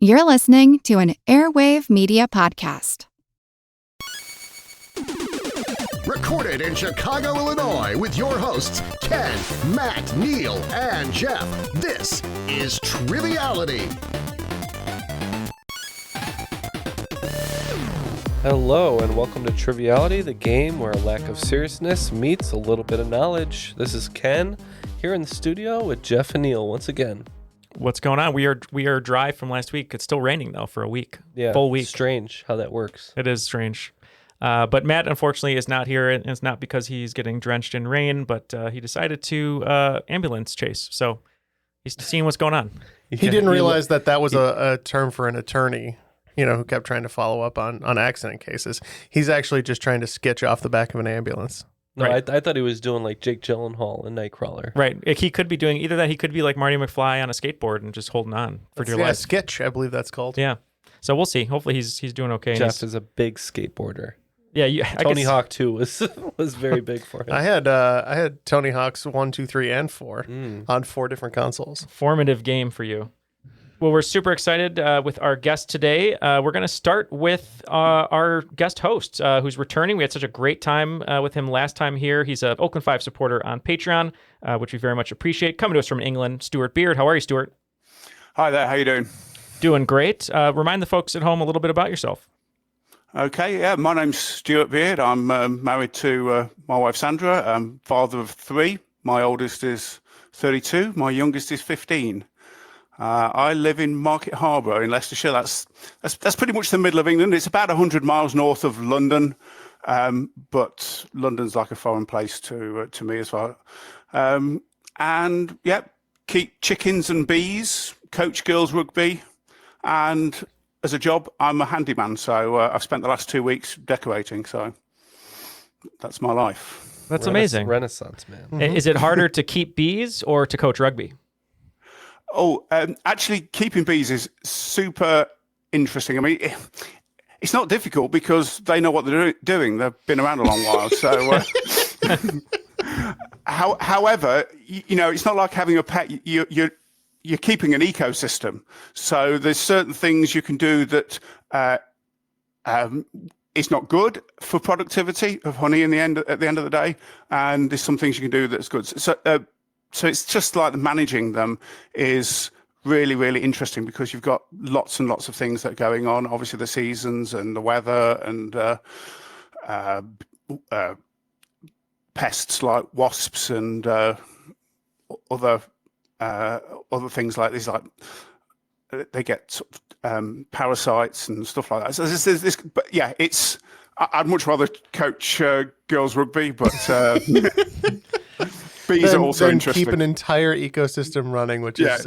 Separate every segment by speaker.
Speaker 1: You're listening to an Airwave Media podcast.
Speaker 2: Recorded in Chicago, Illinois, with your hosts, Ken, Matt, Neal, and Jeff. This is Triviality.
Speaker 3: Hello, and welcome to Triviality, the game where a lack of seriousness meets a little bit of knowledge. This is Ken, here in the studio with Jeff and Neal once again.
Speaker 4: What's going on? We are dry from last week. It's still raining though for a week.
Speaker 3: Yeah,
Speaker 4: full week.
Speaker 3: Strange how that works.
Speaker 4: It is strange. But Matt unfortunately is not here, and it's not because he's getting drenched in rain, but he decided to ambulance chase. So he's seeing what's going on.
Speaker 5: He didn't realize that was a term for an attorney, who kept trying to follow up on accident cases. He's actually just trying to sketch off the back of an ambulance.
Speaker 3: No,
Speaker 4: right.
Speaker 3: I thought he was doing like Jake Gyllenhaal in Nightcrawler.
Speaker 4: Right. He could be doing either that. He could be like Marty McFly on a skateboard and just holding on for dear life.
Speaker 5: Sketch, I believe that's called.
Speaker 4: Yeah. So we'll see. Hopefully he's doing okay.
Speaker 3: Jeff is a big skateboarder.
Speaker 4: Yeah.
Speaker 3: Tony Hawk 2 was very big for him.
Speaker 5: I had Tony Hawk's 1, 2, 3, and 4 on 4 different consoles.
Speaker 4: Formative game for you. Well, we're super excited with our guest today. We're going to start with our guest host who's returning. We had such a great time with him last time here. He's an Oakland 5 supporter on Patreon, which we very much appreciate. Coming to us from England, Stuart Beard. How are you, Stuart?
Speaker 6: Hi there. How you doing?
Speaker 4: Doing great. Remind the folks at home a little bit about yourself.
Speaker 6: Okay. Yeah, my name's Stuart Beard. I'm married to my wife, Sandra. I'm father of 3. My oldest is 32. My youngest is 15. I live in Market Harbour in Leicestershire. That's pretty much the middle of England. It's about 100 miles north of London, but London's like a foreign place to me as well. And yeah, keep chickens and bees, coach girls rugby, and as a job, I'm a handyman. So I've spent the last 2 weeks decorating. So that's my life.
Speaker 4: That's amazing.
Speaker 3: Renaissance man.
Speaker 4: Mm-hmm. Is it harder to keep bees or to coach rugby?
Speaker 6: Oh, actually, keeping bees is super interesting. I mean, it's not difficult because they know what they're doing. They've been around a long while. So, however, it's not like having a pet. You're keeping an ecosystem. So there's certain things you can do that it's not good for productivity of honey at the end of the day, and there's some things you can do that's good. So it's just like managing them is really, really interesting because you've got lots and lots of things that are going on. Obviously, the seasons and the weather and pests like wasps and other things like this. Like they get parasites and stuff like that. So there's this. But yeah, I'd much rather coach girls rugby, but. Bees are also interesting.
Speaker 5: Keep an entire ecosystem running, which is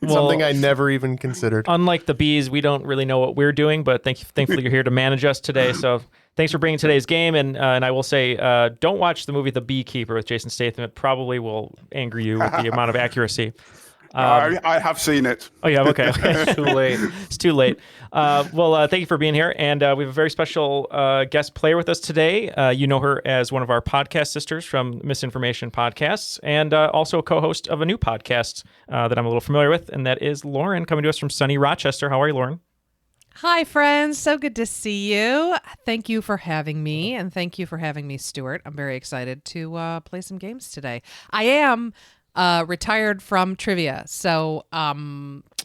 Speaker 5: something I never even considered.
Speaker 4: Unlike the bees, we don't really know what we're doing, but thankfully you're here to manage us today. So thanks for bringing today's game. And I will say, don't watch the movie The Beekeeper with Jason Statham. It probably will anger you with the amount of accuracy.
Speaker 6: I have seen it.
Speaker 4: Oh, yeah. Okay.
Speaker 3: It's too late.
Speaker 4: It's too late. Well, thank you for being here. And we have a very special guest player with us today. You know her as one of our podcast sisters from Misinformation Podcasts, and also a co-host of a new podcast that I'm a little familiar with, and that is Lauren, coming to us from sunny Rochester. How are you, Lauren?
Speaker 7: Hi, friends. So good to see you. Thank you for having me, and thank you for having me, Stuart. I'm very excited to play some games today. I am retired from trivia, so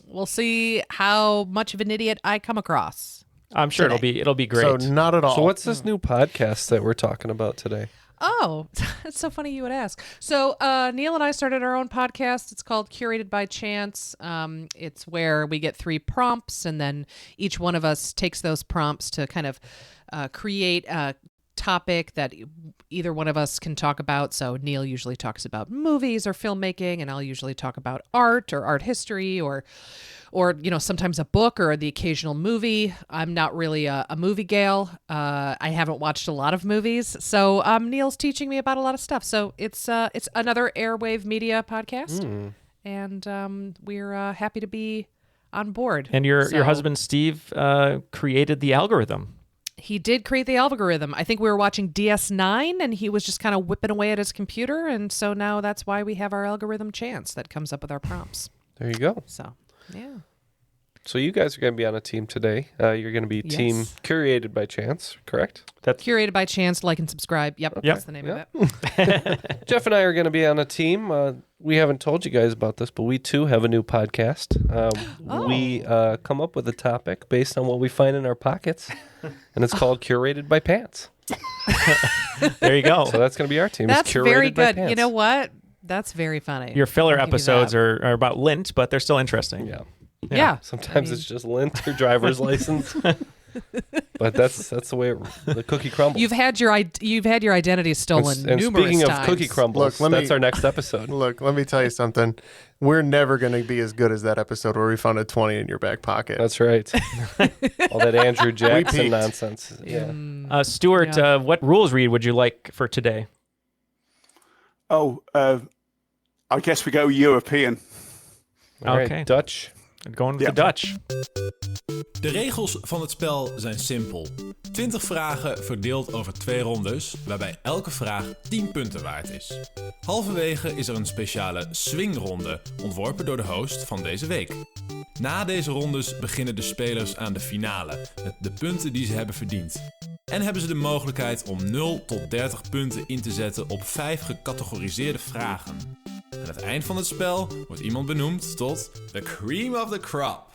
Speaker 7: we'll see how much of an idiot I come across.
Speaker 4: I'm sure
Speaker 7: today.
Speaker 4: it'll be great.
Speaker 5: So not at all.
Speaker 3: So what's this new podcast that we're talking about today?
Speaker 7: Oh, it's so funny you would ask. So Neal and I started our own podcast. It's called Curated by Pants. It's where we get 3 prompts, and then each one of us takes those prompts to kind of create a topic that either one of us can talk about. So Neal usually talks about movies or filmmaking, and I'll usually talk about art or art history or sometimes a book or the occasional movie. I'm not really a movie gal. I haven't watched a lot of movies, so Neal's teaching me about a lot of stuff. So it's another Airwave Media podcast, and we're happy to be on board.
Speaker 4: And your husband Steve created the algorithm.
Speaker 7: He did create the algorithm. I think we were watching DS9 and he was just kind of whipping away at his computer. And so now that's why we have our algorithm chance that comes up with our prompts.
Speaker 3: There you go.
Speaker 7: So, yeah.
Speaker 3: So you guys are going to be on a team today. You're going to be team
Speaker 7: Yes.
Speaker 3: Curated by Chance, correct?
Speaker 7: Curated by Chance, like and subscribe. Yep, that's the name of it.
Speaker 3: Jeff and I are going to be on a team. We haven't told you guys about this, but we too have a new podcast. We come up with a topic based on what we find in our pockets, and it's called Curated by Pants.
Speaker 4: There you go.
Speaker 3: So that's going to be our team.
Speaker 7: That's
Speaker 3: It's Curated
Speaker 7: very
Speaker 3: by
Speaker 7: good.
Speaker 3: Pants.
Speaker 7: You know what? That's very funny.
Speaker 4: Your filler
Speaker 7: I'll give you
Speaker 4: episodes
Speaker 7: that.
Speaker 4: are about lint, but they're still interesting.
Speaker 3: Yeah.
Speaker 7: Yeah.
Speaker 3: Sometimes it's just lint or driver's license. But that's the way the cookie crumbles.
Speaker 7: You've had your identity stolen
Speaker 3: and
Speaker 7: numerous
Speaker 3: speaking
Speaker 7: times.
Speaker 3: of cookie crumbles,
Speaker 5: Look,
Speaker 3: that's our next episode.
Speaker 5: Look, let me tell you something. We're never going to be as good as that episode where we found a 20 in your back pocket.
Speaker 3: That's right. All that Andrew Jackson
Speaker 5: peaked.
Speaker 3: nonsense. Yeah.
Speaker 4: Stuart, what rules read would you like for today?
Speaker 6: Oh, I guess we go European.
Speaker 3: All right,
Speaker 4: Okay.
Speaker 3: Dutch.
Speaker 4: Going with
Speaker 6: Ja.
Speaker 4: the Dutch.
Speaker 8: De regels van het spel zijn simpel. 20 vragen verdeeld over 2 rondes, waarbij elke vraag 10 punten waard is. Halverwege is er een speciale swingronde, ontworpen door de host van deze week. Na deze rondes beginnen de spelers aan de finale, met de punten die ze hebben verdiend. En hebben ze de mogelijkheid om 0 tot 30 punten in te zetten op 5 gecategoriseerde vragen. Aan het eind van het spel wordt iemand benoemd tot the cream of the crop.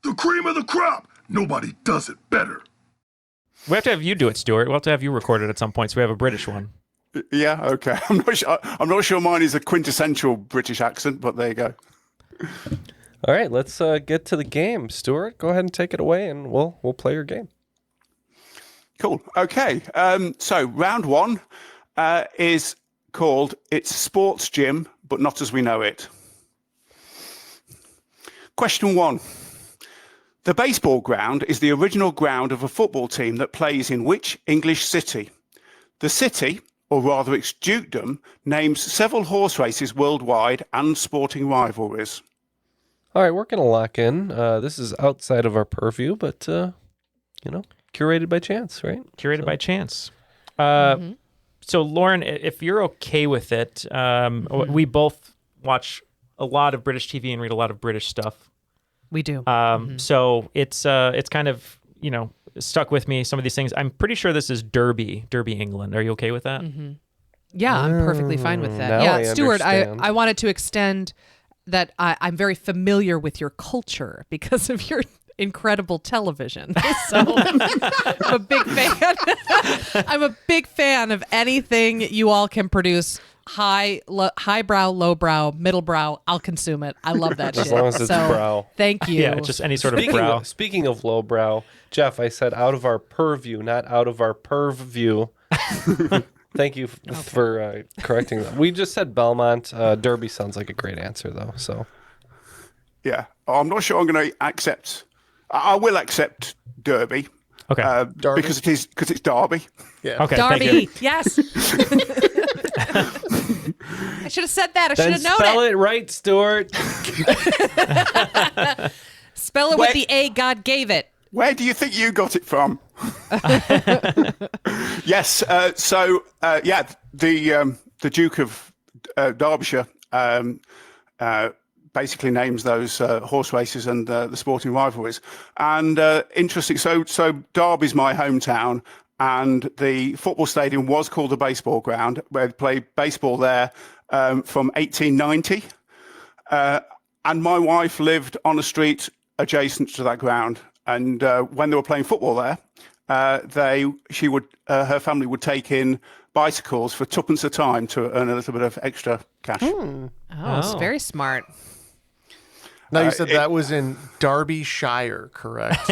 Speaker 9: The cream of the crop. Nobody does it better.
Speaker 4: We have to have you do it, Stuart. We'll have to have you record it at some point, so we have a British one.
Speaker 6: Yeah, okay. I'm not sure mine is a quintessential British accent, but there you go.
Speaker 3: All right, let's get to the game. Stuart, go ahead and take it away, and we'll play your game.
Speaker 6: Cool. Okay. So round 1 is called It's Sports Gym, but Not As We Know It. Question 1. The baseball ground is the original ground of a football team that plays in which English city? The city, or rather its dukedom, names several horse races worldwide and sporting rivalries.
Speaker 3: All right, we're going to lock in. This is outside of our purview, but, curated by chance, right?
Speaker 4: Curated by Chance. So, Lauren, if you're okay with it, we both watch a lot of British TV and read a lot of British stuff.
Speaker 7: We do.
Speaker 4: So it's kind of, stuck with me, some of these things. I'm pretty sure this is Derby, England. Are you okay with that?
Speaker 7: Yeah, I'm perfectly fine with that.
Speaker 3: Now
Speaker 7: Yeah,
Speaker 3: I
Speaker 7: Stuart,
Speaker 3: understand.
Speaker 7: I wanted to extend that I'm very familiar with your culture because of your incredible television. So I'm a big fan. I'm a big fan of anything you all can produce. Highbrow, lowbrow, middlebrow. I'll consume it. I love that shit.
Speaker 3: As long as it's brow.
Speaker 7: Thank you.
Speaker 4: Yeah, just any sort of brow.
Speaker 3: Speaking of lowbrow, Jeff, I said out of our purview, not out of our purview. Thank you for correcting that. We just said Belmont. Derby sounds like a great answer, though. So,
Speaker 6: Yeah. I'm not sure I'm going to accept. I will accept Derby.
Speaker 4: Okay.
Speaker 5: Derby?
Speaker 6: Because it's Derby.
Speaker 5: Yeah.
Speaker 4: Okay. Thank you.
Speaker 7: Darby, yes. I should have said that. I should
Speaker 3: then
Speaker 7: have known
Speaker 3: spell
Speaker 7: it.
Speaker 3: it right, Stuart.
Speaker 7: Spell it with the A God gave it.
Speaker 6: Where do you think you got it from? Yes. The Duke of Derbyshire basically names those horse races and the sporting rivalries. And interesting. So Derby's my hometown, and the football stadium was called the baseball ground, where they played baseball there from 1890. And my wife lived on a street adjacent to that ground. And when they were playing football there, her family would take in bicycles for twopence a time to earn a little bit of extra cash.
Speaker 7: Oh, it's very smart.
Speaker 5: Now, you said that was in Derbyshire, correct?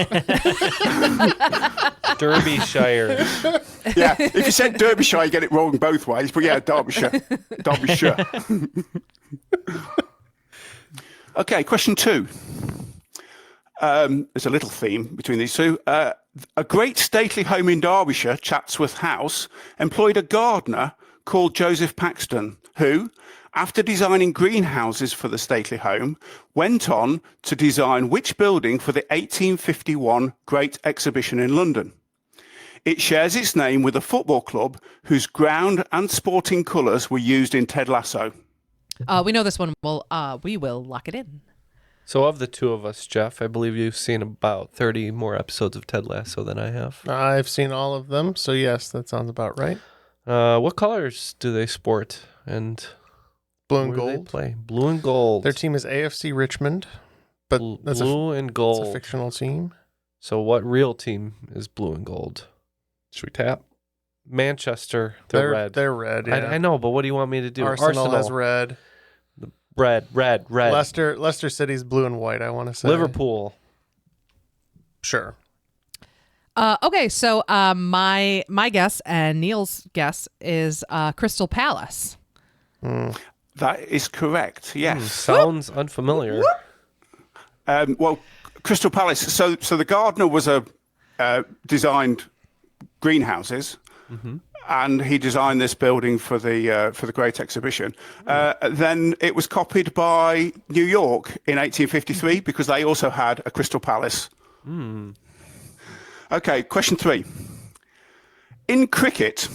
Speaker 3: Derbyshire.
Speaker 6: Yeah, if you said Derbyshire, you get it wrong both ways. But yeah, Derbyshire. Okay, question 2. There's a little theme between these two. A great stately home in Derbyshire, Chatsworth House, employed a gardener called Joseph Paxton, who, after designing greenhouses for the stately home, went on to design which building for the 1851 Great Exhibition in London. It shares its name with a football club whose ground and sporting colours were used in Ted Lasso.
Speaker 7: We know this one. We will lock it in.
Speaker 3: So of the two of us, Jeff, I believe you've seen about 30 more episodes of Ted Lasso than I have.
Speaker 5: I've seen all of them, so yes, that sounds about right.
Speaker 3: What colors do they sport? And
Speaker 5: Blue and
Speaker 3: where do they
Speaker 5: gold.
Speaker 3: play? Blue and gold.
Speaker 5: Their team is AFC Richmond, but that's
Speaker 3: blue and
Speaker 5: it's
Speaker 3: gold.
Speaker 5: a fictional team.
Speaker 3: So what real team is blue and gold? Should we tap? Manchester, they're red.
Speaker 5: They're red, yeah.
Speaker 3: I know, but what do you want me to do?
Speaker 5: Arsenal has red.
Speaker 3: Red.
Speaker 5: Leicester City's blue and white, I want to say.
Speaker 3: Liverpool.
Speaker 5: Sure.
Speaker 7: Okay, so my guess and Neal's guess is Crystal Palace.
Speaker 6: That is correct. Yes.
Speaker 3: Sounds unfamiliar.
Speaker 6: Well, Crystal Palace. So the gardener was designed greenhouses, and he designed this building for the Great Exhibition. Then it was copied by New York in 1853 because they also had a Crystal Palace. Okay, question 3. In cricket,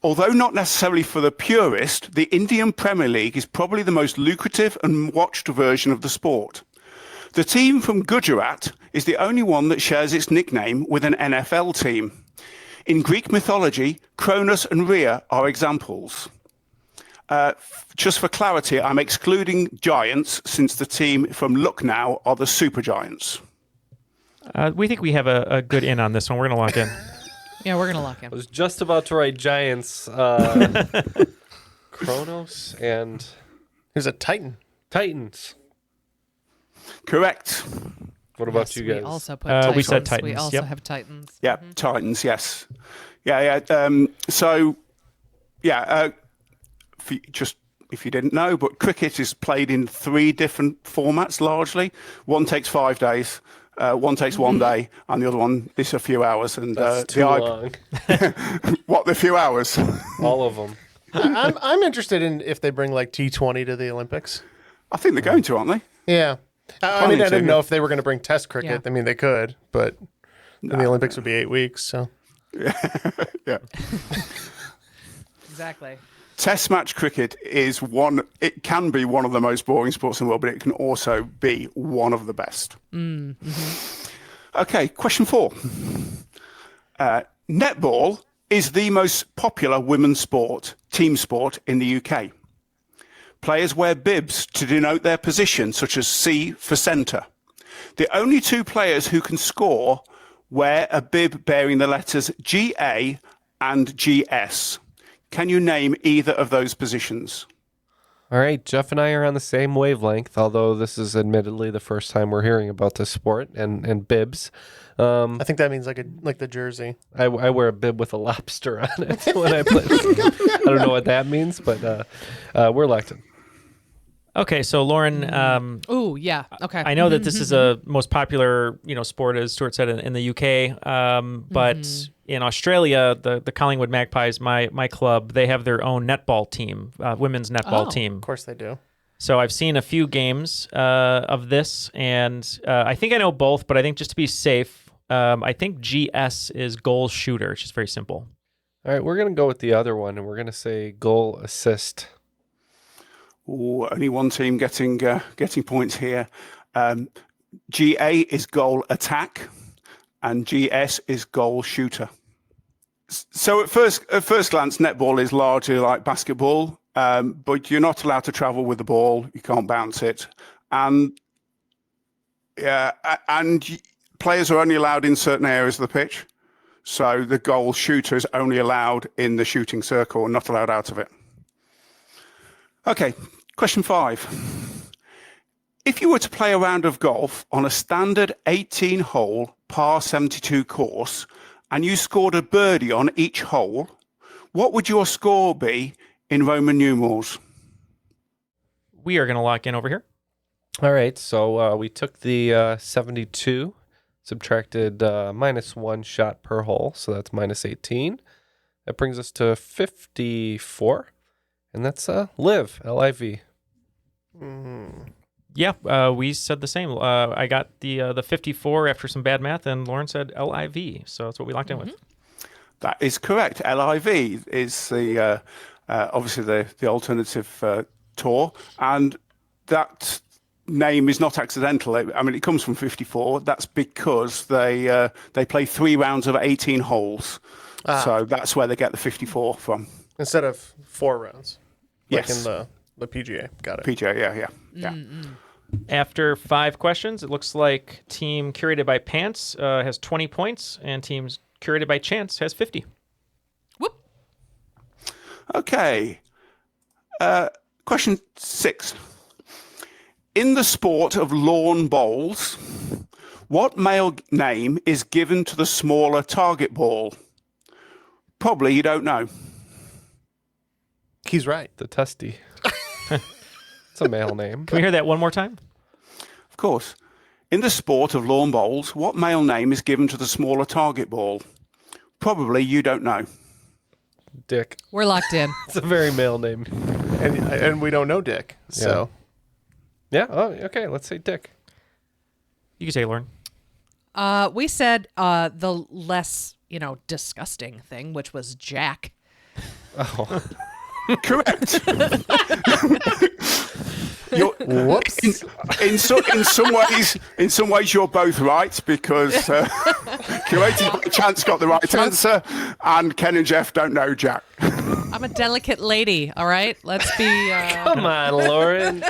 Speaker 6: although not necessarily for the purist, the Indian Premier League is probably the most lucrative and watched version of the sport. The team from Gujarat is the only one that shares its nickname with an NFL team. In Greek mythology, Cronus and Rhea are examples. Just for clarity, I'm excluding giants since the team from Lucknow are the super giants.
Speaker 4: We think we have a good in on this one. We're going to lock in.
Speaker 7: Yeah, we're gonna lock
Speaker 3: I
Speaker 7: in.
Speaker 3: was just about to write giants. Kronos and
Speaker 5: He's a Titan.
Speaker 3: Titans.
Speaker 6: Correct.
Speaker 3: What about you guys?
Speaker 7: We also put Titans.
Speaker 4: We said Titans,
Speaker 7: We also
Speaker 4: yep.
Speaker 7: have Titans.
Speaker 6: Yeah, Titans, yes. Yeah. If you didn't know, but cricket is played in 3 different formats largely. One takes 5 days, one takes 1 day, and the other one is a few hours. And
Speaker 3: That's too long.
Speaker 6: What, the few hours?
Speaker 3: All of them.
Speaker 5: I'm interested in if they bring like T20 to the Olympics.
Speaker 6: I think they're going to, aren't they?
Speaker 5: Yeah. I
Speaker 6: Planning
Speaker 5: didn't
Speaker 6: to.
Speaker 5: know if they were going to bring test cricket.
Speaker 7: Yeah.
Speaker 5: I mean, they could, but then the Olympics would be 8 weeks, so.
Speaker 6: Yeah.
Speaker 7: Exactly.
Speaker 6: Test match cricket it can be one of the most boring sports in the world, but it can also be one of the best. Okay, question 4. Netball is the most popular women's team sport in the UK. Players wear bibs to denote their position, such as C for centre. The only 2 players who can score wear a bib bearing the letters GA and GS. Can you name either of those positions?
Speaker 3: All right, Jeff and I are on the same wavelength, although this is admittedly the first time we're hearing about this sport and bibs.
Speaker 5: I think that means like the jersey.
Speaker 3: I wear a bib with a lobster on it when I play. I don't know what that means, but we're locked in.
Speaker 4: Okay, so Lauren,
Speaker 7: Ooh, yeah. Okay.
Speaker 4: I know that this is a most popular, sport, as Stuart said, in the UK. But in Australia, the Collingwood Magpies, my club, they have their own netball team, women's netball team.
Speaker 5: Of course they do.
Speaker 4: So I've seen a few games of this, and I think I know both. But I think just to be safe, I think GS is goal shooter. It's just very simple.
Speaker 3: All right, we're going to go with the other one, and we're going to say goal assist.
Speaker 6: Ooh, only one team getting points here. GA is goal attack, and GS is goal shooter. So at first glance, netball is largely like basketball, but you're not allowed to travel with the ball. You can't bounce it, and players are only allowed in certain areas of the pitch. So the goal shooter is only allowed in the shooting circle and not allowed out of it. Okay, question 5. If you were to play a round of golf on a standard 18-hole par 72 course and you scored a birdie on each hole, what would your score be in Roman numerals?
Speaker 4: We are going to lock in over here.
Speaker 3: All right, so we took the 72, subtracted -1 shot per hole, so that's -18. That brings us to 54, and that's live, L-I-V.
Speaker 4: Yeah, we said the same. I got the 54 after some bad math, and Lauren said LIV, so that's what we locked in with.
Speaker 6: That is correct. LIV is the obviously the alternative tour, and that name is not accidental. I mean, it comes from 54. That's because they play 3 rounds of 18 holes. So that's where they get the 54 from.
Speaker 5: Instead of 4 rounds. Like
Speaker 6: Yes.
Speaker 5: in the PGA. Got it.
Speaker 6: PGA, yeah.
Speaker 4: After 5 questions, it looks like Team Curated by Pants has 20 points, and Team Curated by Chance has 50.
Speaker 7: Whoop.
Speaker 6: Okay. Question 6. In the sport of lawn bowls, what male name is given to the smaller target ball? Probably you don't know.
Speaker 5: He's right.
Speaker 3: The testy. It's a male name.
Speaker 4: Can we hear that one more time?
Speaker 6: Of course. In the sport of lawn bowls, what male name is given to the smaller target ball? Probably you don't know.
Speaker 3: Dick.
Speaker 7: We're locked in.
Speaker 3: It's a very male name.
Speaker 5: And we don't know Dick. So
Speaker 3: Yeah. Oh, okay. Let's say Dick.
Speaker 4: You can say, Lauren.
Speaker 7: We said the less, disgusting thing, which was Jack.
Speaker 3: Oh.
Speaker 6: Correct.
Speaker 5: whoops.
Speaker 6: In some ways, you're both right because Curated by Chance got the right answer, and Ken and Jeff don't know Jack.
Speaker 7: I'm a delicate lady, all right? Let's be...
Speaker 3: Come on, Lauren.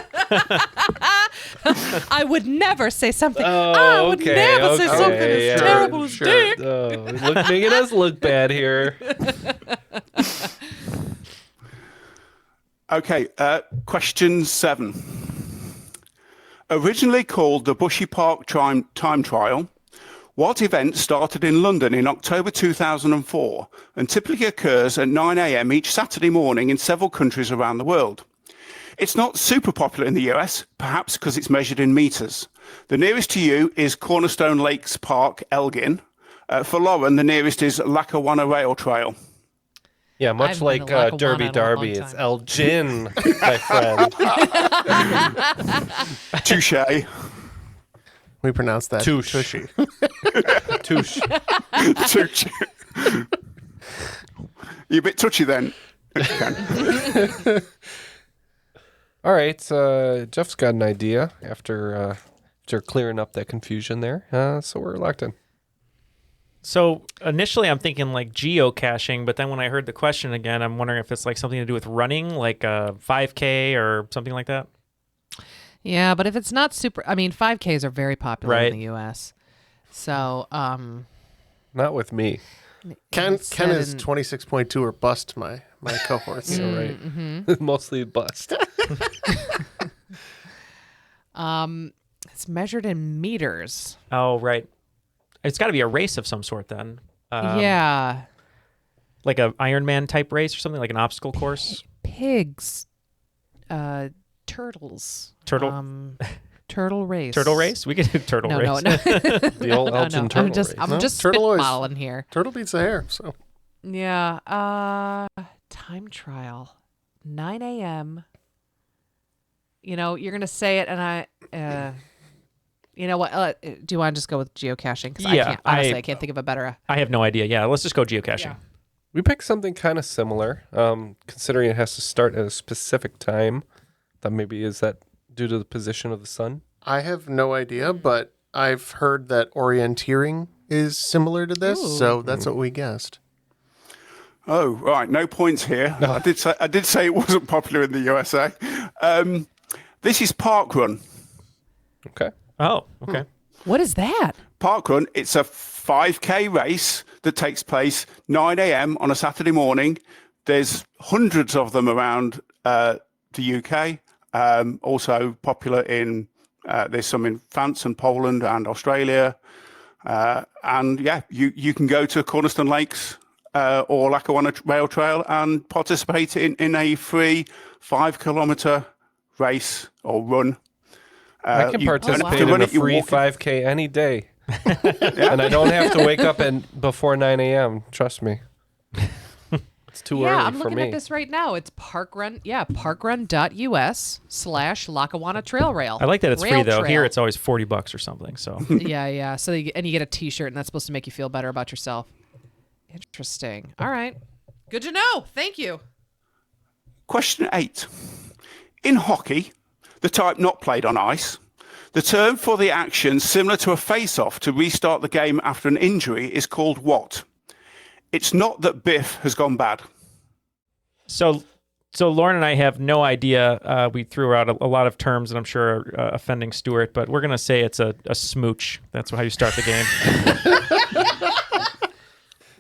Speaker 7: I would never say something.
Speaker 3: Oh,
Speaker 7: I would
Speaker 3: okay,
Speaker 7: never say
Speaker 3: okay,
Speaker 7: something
Speaker 3: yeah.
Speaker 7: as terrible as
Speaker 5: Sure.
Speaker 7: Dick.
Speaker 3: Oh, making us look bad here.
Speaker 6: Okay, question 7. Originally called the Bushy Park Time Trial, what event started in London in October 2004 and typically occurs at 9 a.m. each Saturday morning in several countries around the world? It's not super popular in the US, perhaps because it's measured in meters. The nearest to you is Cornerstone Lakes Park, Elgin. For Lauren, the nearest is Lackawanna Rail Trail.
Speaker 3: Yeah,
Speaker 7: I've
Speaker 3: much
Speaker 7: been
Speaker 3: like
Speaker 7: to Lackawanna
Speaker 3: Derby
Speaker 7: in a
Speaker 3: Derby,
Speaker 7: long
Speaker 3: it's
Speaker 7: time.
Speaker 3: Elgin, my friend.
Speaker 6: Touche.
Speaker 5: We pronounce that
Speaker 3: Touche.
Speaker 5: tushy.
Speaker 3: Touche.
Speaker 6: Touche. You're a bit touchy then.
Speaker 3: All right, Jeff's got an idea after clearing up that confusion there. So we're locked in.
Speaker 4: So initially I'm thinking like geocaching, but then when I heard the question again, I'm wondering if it's like something to do with running, like a 5K or something like that.
Speaker 7: Yeah, but if it's not super... 5Ks are very popular
Speaker 4: Right.
Speaker 7: in the U.S. So,
Speaker 3: Not with me.
Speaker 5: Ken
Speaker 7: said
Speaker 5: is
Speaker 7: in-
Speaker 5: 26.2 or bust my cohorts.
Speaker 3: You're right. Mostly bust.
Speaker 7: it's measured in meters.
Speaker 4: Oh, right. It's got to be a race of some sort then.
Speaker 7: Yeah.
Speaker 4: Like a Ironman type race or something, like an obstacle course.
Speaker 7: Pigs. Turtles. Turtle race.
Speaker 4: Turtle race? We could do turtle
Speaker 7: No,
Speaker 4: race.
Speaker 7: no.
Speaker 3: The old Elgin turtle
Speaker 7: I'm just,
Speaker 3: race.
Speaker 7: I'm
Speaker 5: No,
Speaker 7: just
Speaker 5: turtle always-
Speaker 7: spitballing here.
Speaker 5: Turtle beats the hare. So
Speaker 7: Yeah. Time trial. 9 a.m. You're going to say it, and I... you know what? Do you want to just go with geocaching? Because
Speaker 4: Yeah,
Speaker 7: I can't think of a better...
Speaker 4: I have no idea. Yeah, let's just go geocaching.
Speaker 7: Yeah.
Speaker 3: We picked something kind of similar, considering it has to start at a specific time. That maybe is that due to the position of the sun?
Speaker 5: I have no idea, but I've heard that orienteering is similar to this, so that's what we guessed.
Speaker 6: Oh, right. No points here. I did say it wasn't popular in the USA. This is Parkrun.
Speaker 3: Okay.
Speaker 4: Oh, okay.
Speaker 7: What is that?
Speaker 6: Parkrun, it's a 5K race that takes place 9 a.m. on a Saturday morning. There's hundreds of them around the UK. Also popular in, there's some in France and Poland and Australia. And yeah, you can go to Cornerstone Lakes or Lackawanna Rail Trail and participate in a free 5-kilometer race or run.
Speaker 3: I can participate in
Speaker 6: run
Speaker 3: a
Speaker 6: it, you
Speaker 3: free
Speaker 6: walk it.
Speaker 3: 5K any day. And I don't have to wake up before 9 a.m. Trust me. It's too
Speaker 7: Yeah,
Speaker 3: early
Speaker 7: I'm
Speaker 3: for
Speaker 7: looking
Speaker 3: me.
Speaker 7: at this right now. It's Parkrun. Yeah, parkrun.us/Lackawanna Trail Rail.
Speaker 4: I like that it's
Speaker 7: Rail
Speaker 4: free though.
Speaker 7: trail.
Speaker 4: Here it's always $40 or something. So
Speaker 7: yeah. So you get a T-shirt, and that's supposed to make you feel better about yourself. Interesting. All right. Good to know. Thank you.
Speaker 6: Question 8. In hockey, the type not played on ice, The term for the action similar to a face-off to restart the game after an injury is called what? It's not that Biff has gone bad.
Speaker 4: So Lauren and I have no idea. We threw out a lot of terms, and I'm sure are offending Stuart, but we're going to say it's a smooch. That's how you start the game.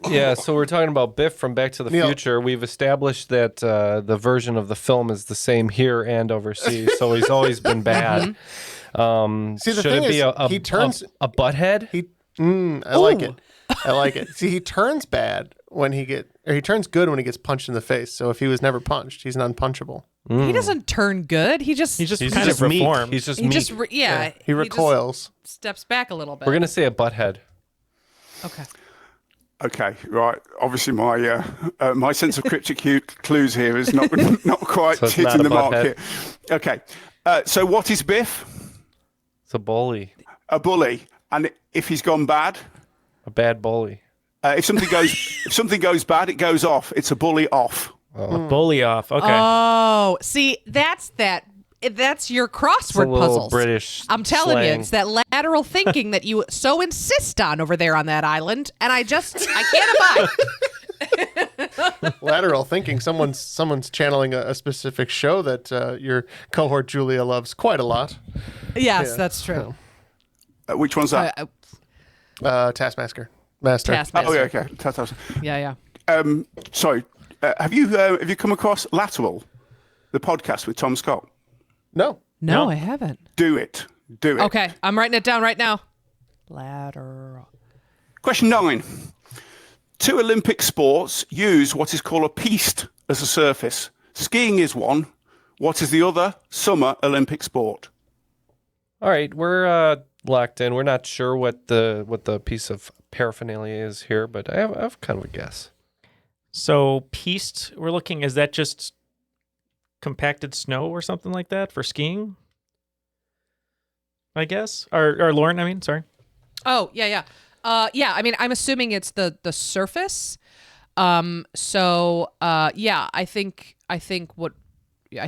Speaker 3: Yeah, so we're talking about Biff from Back to the
Speaker 5: Neal.
Speaker 3: Future. We've established that the version of the film is the same here and overseas, so he's always been bad.
Speaker 5: See, the
Speaker 3: Should
Speaker 5: thing
Speaker 3: it be
Speaker 5: is,
Speaker 3: a
Speaker 5: he turns-
Speaker 3: a butthead?
Speaker 5: I like it. I like it. See, he turns bad when he turns good when he gets punched in the face. So if he was never punched, he's an unpunchable.
Speaker 7: He doesn't turn good. He just
Speaker 4: He's just
Speaker 3: He's
Speaker 4: kind
Speaker 3: just
Speaker 4: of
Speaker 3: meek.
Speaker 4: reformed.
Speaker 3: He's just
Speaker 7: he
Speaker 3: meek.
Speaker 7: just
Speaker 5: He recoils.
Speaker 7: just steps back a little bit.
Speaker 3: We're gonna say a butthead.
Speaker 7: Okay.
Speaker 6: Okay, right. Obviously, my sense of cryptic clues here is not quite
Speaker 3: So it's
Speaker 6: hitting
Speaker 3: not a
Speaker 6: the mark
Speaker 3: butthead.
Speaker 6: here. Okay, so what is Biff?
Speaker 3: It's a bully,
Speaker 6: A bully, and if he's gone bad,
Speaker 3: a bad bully.
Speaker 6: if something goes bad, it goes off. It's a bully off.
Speaker 4: A bully off. Okay.
Speaker 7: Oh, see, that's your
Speaker 3: It's a
Speaker 7: crossword
Speaker 3: little
Speaker 7: puzzles.
Speaker 3: British.
Speaker 7: I'm telling you,
Speaker 3: slang.
Speaker 7: it's that lateral thinking that you so insist on over there on that island, and I can't abide.
Speaker 5: Lateral thinking. Someone's channeling a specific show that your cohort Julia loves quite a lot.
Speaker 7: Yes, that's true.
Speaker 6: Which one's that?
Speaker 5: Taskmaster. Master.
Speaker 7: Taskmaster.
Speaker 6: Oh, yeah, okay. That's-
Speaker 7: Yeah.
Speaker 6: Sorry, have you come across Lateral, the podcast with Tom Scott?
Speaker 5: No.
Speaker 7: No,
Speaker 4: No.
Speaker 7: I haven't.
Speaker 6: Do it.
Speaker 7: Okay, I'm writing it down right now. Lateral.
Speaker 6: Question 9. 2 Olympic sports use what is called a piste as a surface. Skiing is one. What is the other summer Olympic sport?
Speaker 3: All right, we're locked in. We're not sure what the piece of paraphernalia is here, but I have kind of a guess.
Speaker 4: So piste, we're looking, is that just compacted snow or something like that for skiing? I guess. Or Lauren, I mean, sorry.
Speaker 7: Oh, yeah. Yeah, I mean, I'm assuming it's the surface. I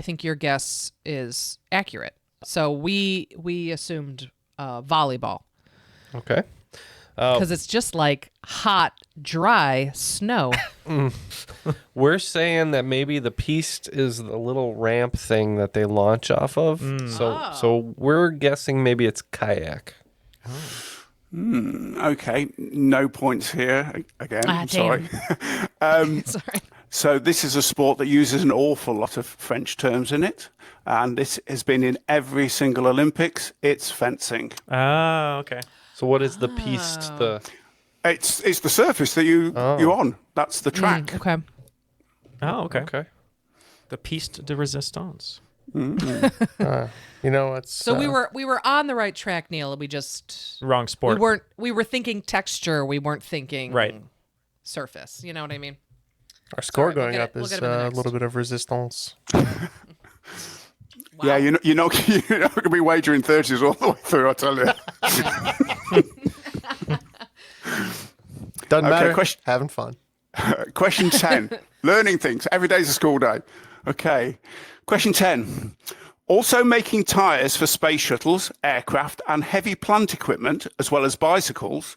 Speaker 7: think your guess is accurate. So we assumed volleyball
Speaker 3: Okay.
Speaker 7: because it's just like hot, dry snow.
Speaker 3: We're saying that maybe the piste is the little ramp thing that they launch off of. So we're guessing maybe it's kayak.
Speaker 6: Okay, no points here. Again, I'm sorry.
Speaker 7: Sorry.
Speaker 6: So this is a sport that uses an awful lot of French terms in it, and this has been in every single Olympics. It's fencing.
Speaker 4: Ah, okay.
Speaker 3: So what is the piste?
Speaker 6: It's the surface that you're on. That's the track.
Speaker 7: Okay.
Speaker 4: Oh, okay.
Speaker 3: Okay.
Speaker 4: The piste de resistance.
Speaker 5: It's
Speaker 7: So we were on the right track, Neal. We just
Speaker 4: Wrong sport.
Speaker 7: we were thinking texture. We weren't thinking
Speaker 4: Right.
Speaker 7: surface. You know what I mean?
Speaker 5: our score
Speaker 7: Sorry, we'll
Speaker 5: going
Speaker 7: get
Speaker 5: up
Speaker 7: it- we'll
Speaker 5: is
Speaker 7: get it in the
Speaker 5: a
Speaker 7: next.
Speaker 5: little bit of resistance.
Speaker 6: Yeah, you're not going to be wagering 30s all the way through, I tell you.
Speaker 5: Doesn't matter.
Speaker 6: question-
Speaker 5: Having fun.
Speaker 6: Question 10. Learning things. Every day's a school day. Okay. Question 10. Also making tyres for space shuttles, aircraft, and heavy plant equipment, as well as bicycles,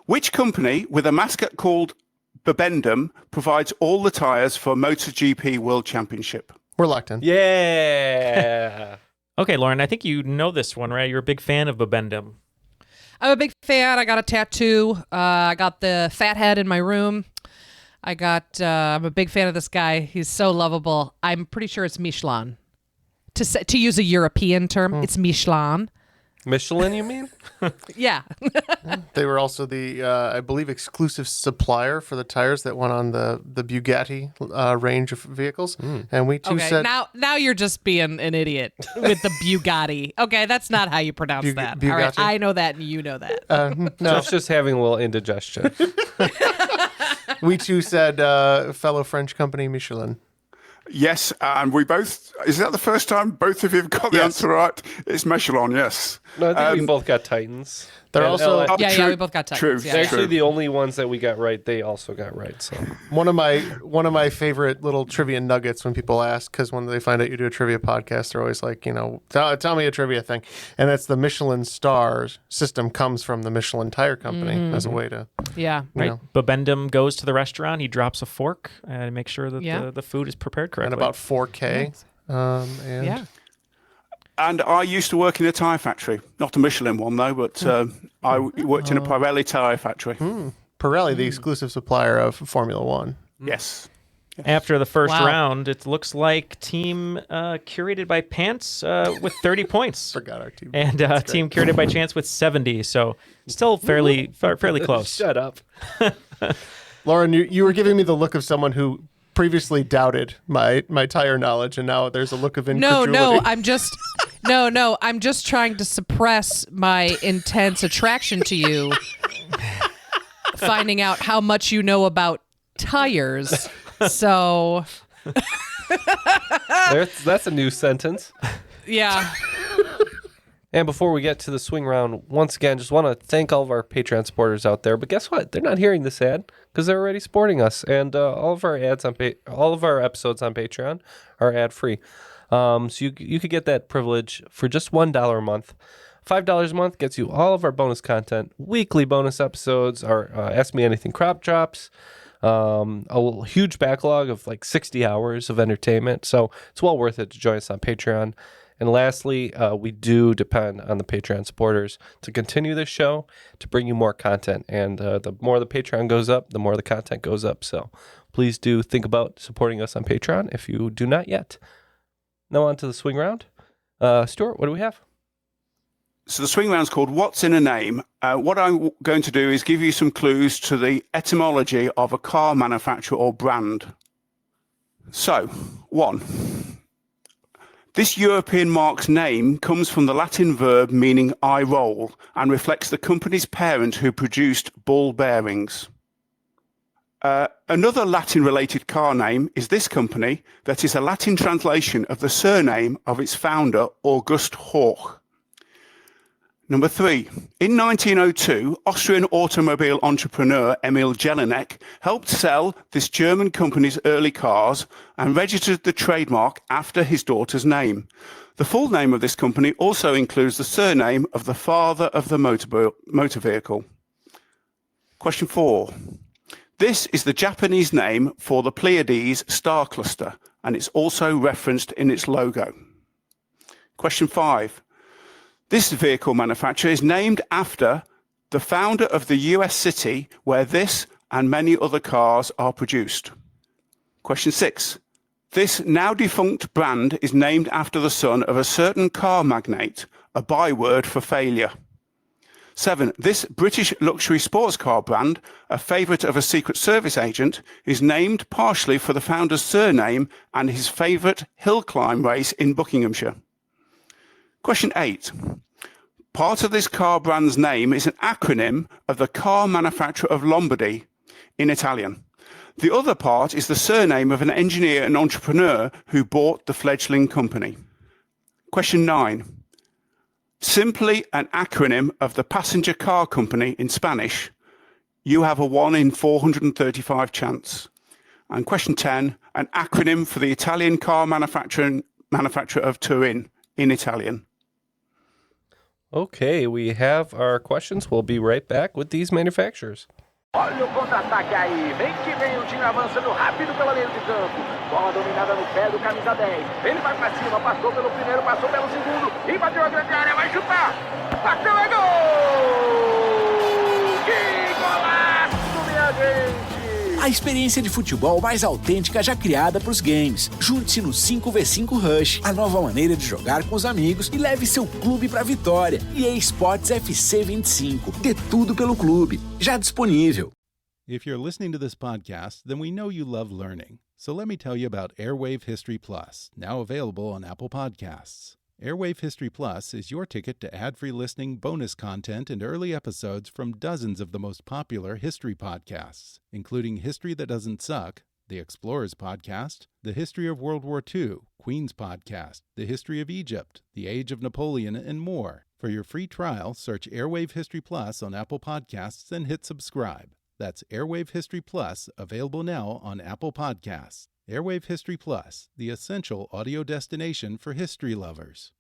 Speaker 6: which company with a mascot called Bibendum provides all the tyres for MotoGP World Championship?
Speaker 5: We're locked in.
Speaker 3: Yeah.
Speaker 4: Okay, Lauren, I think you know this one, right? You're a big fan of Bibendum.
Speaker 7: I'm a big fan. I got a tattoo. I got the fat head in my room. I'm a big fan of this guy. He's so lovable. I'm pretty sure it's Michelin. To use a European term, it's Michelin.
Speaker 3: Michelin, you mean?
Speaker 7: Yeah.
Speaker 5: They were also the, I believe, exclusive supplier for the tires that went on the Bugatti range of vehicles. And we too
Speaker 7: Okay.
Speaker 5: said
Speaker 7: Now you're just being an idiot with the Bugatti. Okay, that's not how you pronounce that. All right,
Speaker 5: Bugatti?
Speaker 7: I know that and you know that.
Speaker 5: no.
Speaker 3: Jeff's just having a little indigestion.
Speaker 5: We too said fellow French company Michelin.
Speaker 6: Yes, and we both. Is that the first time both of you have got the answer right? It's Michelin, yes.
Speaker 3: No, I think we both got Titans.
Speaker 5: They're
Speaker 3: And
Speaker 5: also
Speaker 7: Yeah, we both got Titans.
Speaker 6: True.
Speaker 7: Yeah,
Speaker 3: actually the only ones that we got right. They also got right. So
Speaker 5: one of my favorite little trivia nuggets when people ask, because when they find out you do a trivia podcast, they're always like, tell me a trivia thing, and that's the Michelin stars system comes from the Michelin Tire Company as a way to
Speaker 7: Yeah.
Speaker 4: Right. Babendum goes to the restaurant. He drops a fork and makes sure that the food is prepared correctly.
Speaker 5: and about 4K. And
Speaker 7: Yeah.
Speaker 6: And I used to work in a tyre factory. Not a Michelin one, though, but I worked in a Pirelli tyre factory.
Speaker 5: Pirelli, the exclusive supplier of Formula One.
Speaker 6: Yes.
Speaker 4: After the first
Speaker 7: Wow.
Speaker 4: round, it looks like team Curated by Pants with 30 points.
Speaker 5: Forgot our team.
Speaker 4: And team Curated by Chance with 70. So still fairly close.
Speaker 3: shut up.
Speaker 5: Lauren, you were giving me the look of someone who previously doubted my tire knowledge, and now there's a look of incredulity.
Speaker 7: No, I'm just trying to suppress my intense attraction to you. Finding out how much you know about tires. So
Speaker 3: That's a new sentence.
Speaker 7: yeah.
Speaker 3: And before we get to the swing round, once again, just want to thank all of our Patreon supporters out there. But guess what? They're not hearing this ad because they're already supporting us, and all of our episodes on Patreon are ad free. So you could get that privilege for just $1 a month. $5 a month gets you all of our bonus content, weekly bonus episodes, our Ask Me Anything crop drops, a huge backlog of like 60 hours of entertainment. So it's well worth it to join us on Patreon. And lastly, we do depend on the Patreon supporters to continue this show, to bring you more content. And the more the Patreon goes up, the more the content goes up. So please do think about supporting us on Patreon if you do not yet. Now on to the swing round. Stuart, what do we have?
Speaker 6: So the swing round's called What's in a Name? What I'm going to do is give you some clues to the etymology of a car manufacturer or brand. So, 1. This European marque's name comes from the Latin verb meaning I roll and reflects the company's parent who produced ball bearings. Another Latin-related car name is this company that is a Latin translation of the surname of its founder, August Hoch. Number 3. In 1902, Austrian automobile entrepreneur Emil Jelinek helped sell this German company's early cars and registered the trademark after his daughter's name. The full name of this company also includes the surname of the father of the motor vehicle. Question 4. This is the Japanese name for the Pleiades star cluster, and it's also referenced in its logo. Question 5. This vehicle manufacturer is named after the founder of the US city where this and many other cars are produced. Question 6. This now defunct brand is named after the son of a certain car magnate, a byword for failure. 7. This British luxury sports car brand, a favourite of a Secret Service agent, is named partially for the founder's surname and his favourite hill climb race in Buckinghamshire. Question 8. Part of this car brand's name is an acronym of the car manufacturer of Lombardy in Italian. The other part is the surname of an engineer and entrepreneur who bought the fledgling company. Question 9. Simply an acronym of the passenger car company in Spanish, you have a 1 in 435 chance. And question 10, an acronym for the Italian car manufacturer of Turin in Italian.
Speaker 3: Okay, we have our questions. We'll be right back with these manufacturers.
Speaker 10: Olha o contra-ataque aí, vem que vem o time avançando rápido pela linha de campo. Bola dominada no pé do camisa 10. Ele vai pra cima, passou pelo primeiro, passou pelo segundo. E bateu a grande área, vai chutar. Bateu, é gol! Que golaço, minha gente!
Speaker 11: A experiência de futebol mais autêntica já criada para os games. Junte-se no 5v5 Rush, a nova maneira de jogar com os amigos e leve seu clube para a vitória. EA Sports FC 25. Dê tudo pelo clube. Já disponível.
Speaker 12: If you're listening to this podcast, then we know you love learning. So let me tell you about Airwave History Plus, now available on Apple Podcasts. Airwave History Plus is your ticket to ad-free listening, bonus content, and early episodes from dozens of the most popular history podcasts, including History That Doesn't Suck, the Explorers Podcast, the History of World War II, Queen's Podcast, the History of Egypt, the Age of Napoleon, and more. For your free trial, search Airwave History Plus on Apple Podcasts and hit subscribe. That's Airwave History Plus, available now on Apple Podcasts. Airwave History Plus, the essential audio destination for history lovers.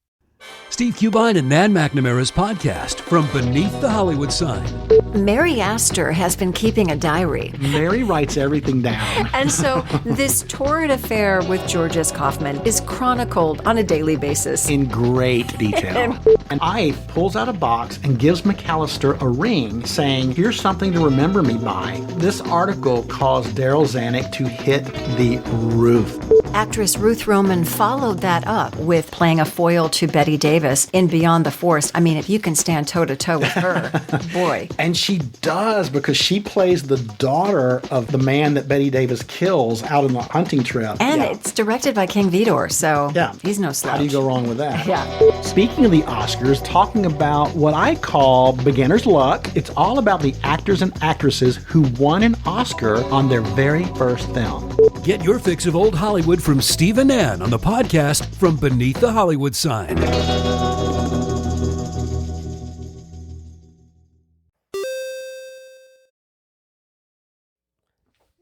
Speaker 13: Steve Cubine and Nan McNamara's podcast, From Beneath the Hollywood Sign.
Speaker 14: Mary Astor has been keeping a diary.
Speaker 15: Mary writes everything down.
Speaker 14: And so this torrid affair with George S. Kaufman is chronicled on a daily basis.
Speaker 15: In great detail. And Ike pulls out a box and gives McAllister a ring saying, here's something to remember me by. This article caused Daryl Zanuck to hit the roof.
Speaker 14: Actress Ruth Roman followed that up with playing a foil to Betty Davis in Beyond the Forest. I mean, if you can stand toe-to-toe with her, boy.
Speaker 15: And she does, because she plays the daughter of the man that Betty Davis kills out on the hunting trip.
Speaker 14: And it's directed by King Vidor, so he's no slouch.
Speaker 15: How do you go wrong with that?
Speaker 14: Yeah.
Speaker 15: Speaking of the Oscars, talking about what I call beginner's luck, it's all about the actors and actresses who won an Oscar on their very first film.
Speaker 13: Get your fix of old Hollywood from Steve and Nan on the podcast, From Beneath the Hollywood Sign.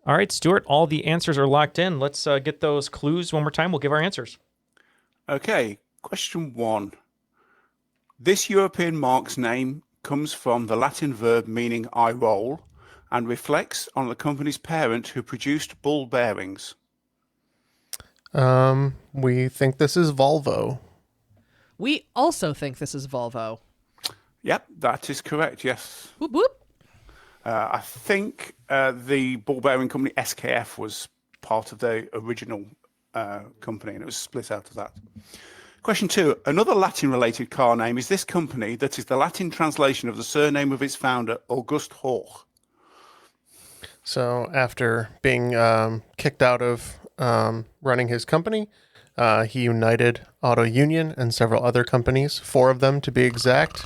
Speaker 4: All right, Stuart, all the answers are locked in. Let's get those clues one more time. We'll give our answers.
Speaker 6: Okay, question 1. This European mark's name comes from the Latin verb meaning I roll and reflects on the company's parent who produced bull bearings.
Speaker 5: We think this is Volvo.
Speaker 7: We also think this is Volvo.
Speaker 6: Yep, that is correct, yes.
Speaker 7: Whoop, whoop.
Speaker 6: I think the ball bearing company SKF was part of the original company, and it was split out of that. Question 2. Another Latin-related car name is this company that is the Latin translation of the surname of its founder, August Hoch.
Speaker 5: So after being kicked out of running his company, he united Auto Union and several other companies, 4 of them to be exact,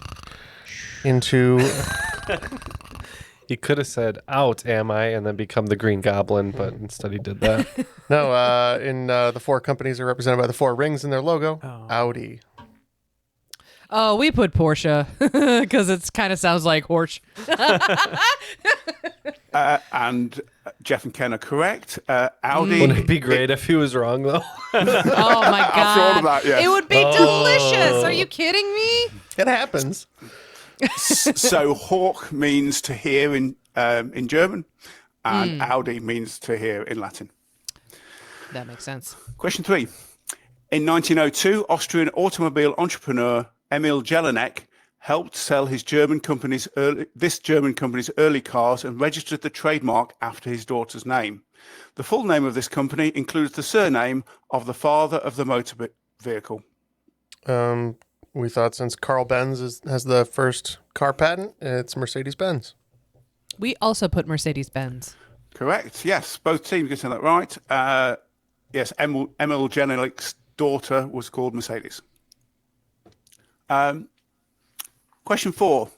Speaker 5: into...
Speaker 3: He could have said, out am I, and then become the Green Goblin, but instead he did that.
Speaker 5: No, the 4 companies are represented by the 4 rings in their logo. Audi.
Speaker 7: Oh, we put Porsche because it kind of sounds like horse.
Speaker 6: And Jeff and Ken are correct. Audi.
Speaker 3: Wouldn't it be great if he was wrong, though?
Speaker 7: Oh, my God.
Speaker 6: After all of that, yes.
Speaker 7: It would be delicious. Are you kidding me?
Speaker 5: It happens.
Speaker 6: So Hawk means to hear in German, and Audi means to hear in Latin.
Speaker 7: That makes sense.
Speaker 6: Question 3. In 1902, Austrian automobile entrepreneur Emil Jelinek helped sell this German company's early cars and registered the trademark after his daughter's name. The full name of this company includes the surname of the father of the motor vehicle.
Speaker 5: We thought since Carl Benz has the first car patent, it's Mercedes-Benz.
Speaker 7: We also put Mercedes-Benz.
Speaker 6: Correct. Yes, both teams getting that right. Yes, Emil Jenelek's daughter was called Mercedes. Question 4.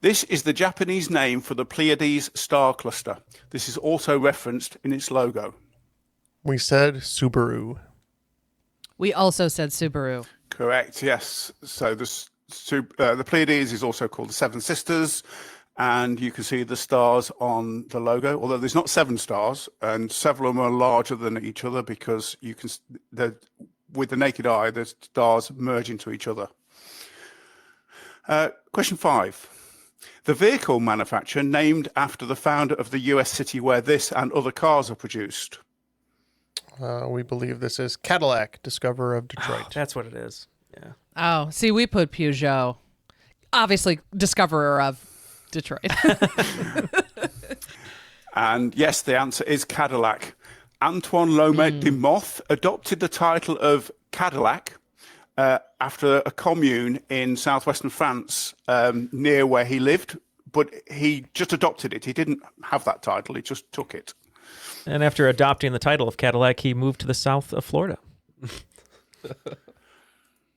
Speaker 6: This is the Japanese name for the Pleiades star cluster. This is also referenced in its logo.
Speaker 5: We said Subaru.
Speaker 7: We also said Subaru.
Speaker 6: Correct, yes. So the Pleiades is also called the Seven Sisters, and you can see the stars on the logo, although there's not 7 stars, and several of them are larger than each other because you can, with the naked eye, the stars merge into each other. Question 5. The vehicle manufacturer named after the founder of the US city where this and other cars are produced.
Speaker 5: We believe this is Cadillac, discoverer of Detroit.
Speaker 4: Oh, that's what it is. Yeah.
Speaker 7: Oh, see, we put Peugeot. Obviously, discoverer of Detroit.
Speaker 6: And yes, the answer is Cadillac. Antoine Laumet de Moth adopted the title of Cadillac after a commune in southwestern France near where he lived, but he just adopted it. He didn't have that title, he just took it.
Speaker 4: And after adopting the title of Cadillac, he moved to the south of Florida.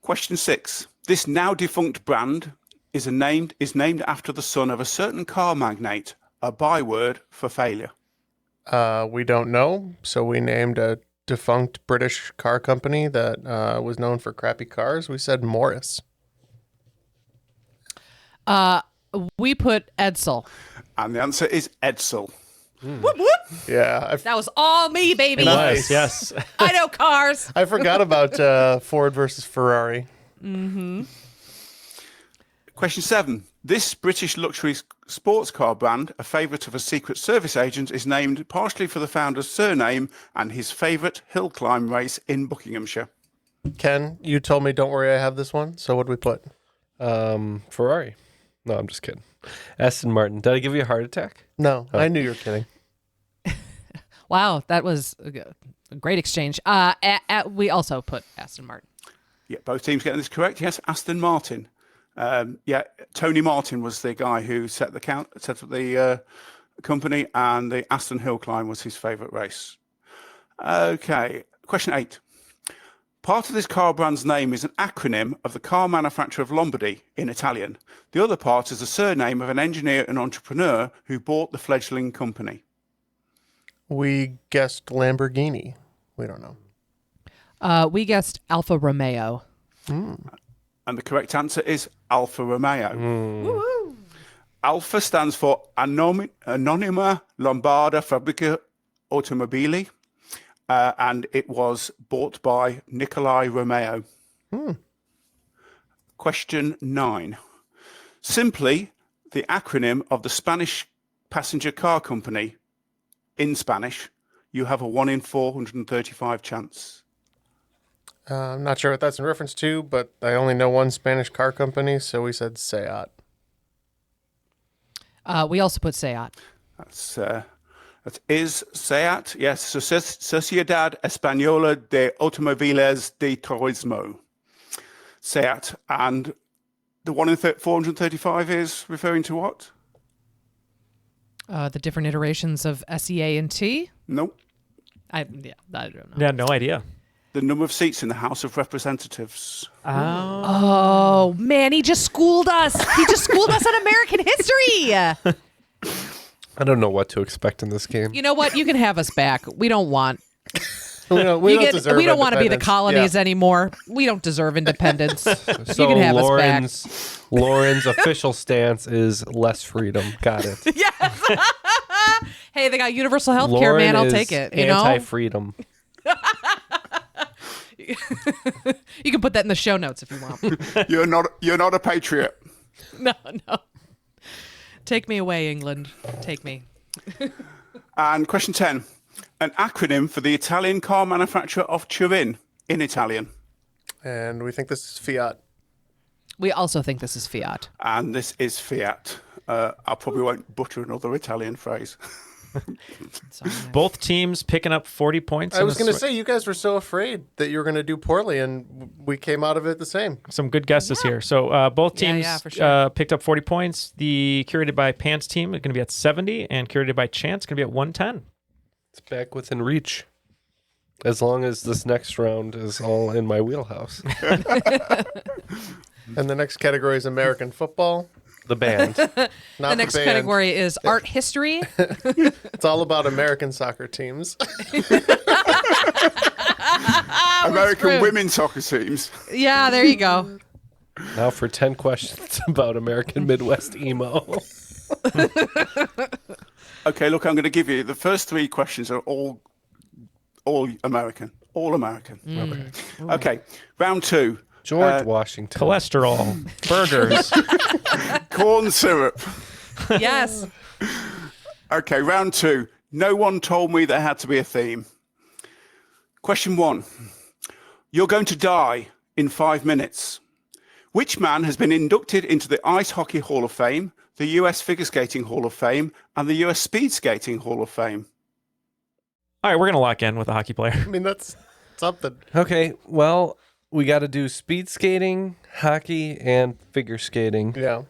Speaker 6: Question 6. This now defunct brand is named after the son of a certain car magnate, a byword for failure.
Speaker 5: We don't know, so we named a defunct British car company that was known for crappy cars. We said Morris.
Speaker 7: We put Edsel.
Speaker 6: And the answer is Edsel.
Speaker 7: Whoop, whoop.
Speaker 5: Yeah.
Speaker 7: That was all me, baby.
Speaker 5: Nice.
Speaker 4: Yes.
Speaker 7: I know cars.
Speaker 5: I forgot about Ford versus Ferrari.
Speaker 7: Mm-hmm.
Speaker 6: Question 7. This British luxury sports car brand, a favourite of a Secret Service agent, is named partially for the founder's surname and his favourite hill climb race in Buckinghamshire.
Speaker 5: Ken, you told me, don't worry, I have this one. So what did we put?
Speaker 3: Ferrari. No, I'm just kidding. Aston Martin. Did I give you a heart attack?
Speaker 5: No, I knew you were kidding.
Speaker 7: Wow, that was a great exchange. We also put Aston Martin.
Speaker 6: Yeah, both teams getting this correct. Yes, Aston Martin. Tony Martin was the guy who set up the company, and the Aston Hill Climb was his favourite race. Okay, question 8. Part of this car brand's name is an acronym of the car manufacturer of Lombardy in Italian. The other part is the surname of an engineer and entrepreneur who bought the fledgling company.
Speaker 5: We guessed Lamborghini. We don't know.
Speaker 7: We guessed Alfa Romeo.
Speaker 6: And the correct answer is Alfa Romeo.
Speaker 7: Woo-hoo.
Speaker 6: Alfa stands for Anonima Lombarda Fabbrica Automobili, and it was bought by Nicolai Romeo. Question 9. Simply the acronym of the Spanish passenger car company. In Spanish, you have a 1 in 435 chance.
Speaker 5: I'm not sure what that's in reference to, but I only know one Spanish car company, so we said Seat.
Speaker 7: We also put Seat.
Speaker 6: That is Seat. Yes, Sociedad Española de Automóviles de Turismo. Seat. And the 1 in 435 is referring to what?
Speaker 7: The different iterations of SEA and T?
Speaker 6: Nope.
Speaker 7: I don't know.
Speaker 4: Yeah, no idea.
Speaker 6: The number of seats in the House of Representatives.
Speaker 7: Oh, man, he just schooled us. He just schooled us on American history.
Speaker 3: I don't know what to expect in this game.
Speaker 7: You know what? You can have us back. We don't want.
Speaker 5: We don't
Speaker 7: want to be the colonies anymore. We don't deserve independence.
Speaker 3: So
Speaker 7: you can have us back.
Speaker 3: Lauren's official stance is less freedom. Got it.
Speaker 7: Yes. Hey, they got universal health care, man. I'll take it. You know?
Speaker 3: Anti-freedom.
Speaker 7: You can put that in the show notes if you want.
Speaker 6: You're not a patriot.
Speaker 7: No. Take me away, England. Take me.
Speaker 6: And question 10. An acronym for the Italian car manufacturer of Turin in Italian.
Speaker 5: And we think this is Fiat.
Speaker 7: We also think this is Fiat.
Speaker 6: And this is Fiat. I probably won't butcher another Italian phrase.
Speaker 4: Both teams picking up 40 points.
Speaker 5: I was going to say, you guys were so afraid that you were going to do poorly, and we came out of it the same.
Speaker 4: Some good guesses here. So both teams
Speaker 7: for sure.
Speaker 4: picked up 40 points. The Curated by Pants team is going to be at 70, and Curated by Chance is going to be at 110.
Speaker 3: It's back within reach. As long as this next round is all in my wheelhouse.
Speaker 5: And the next category is American football.
Speaker 3: The band.
Speaker 5: Not
Speaker 7: the next
Speaker 5: band.
Speaker 7: category is art history.
Speaker 5: It's all about American soccer teams.
Speaker 6: American women's soccer teams.
Speaker 7: Yeah, there you go.
Speaker 3: Now for 10 questions about American Midwest emo.
Speaker 6: Okay, look, I'm going to give you the first 3 questions are all American. All American. Okay, round 2.
Speaker 3: George Washington.
Speaker 4: Cholesterol. Burgers.
Speaker 6: Corn syrup.
Speaker 7: Yes.
Speaker 6: Okay, round 2. No one told me there had to be a theme. Question 1. You're going to die in 5 minutes. Which man has been inducted into the Ice Hockey Hall of Fame, the US Figure Skating Hall of Fame, and the US Speed Skating Hall of Fame?
Speaker 4: All right, we're going to lock in with a hockey player.
Speaker 5: I mean, that's something.
Speaker 3: Okay, well, we got to do speed skating, hockey, and figure skating.
Speaker 5: Yeah.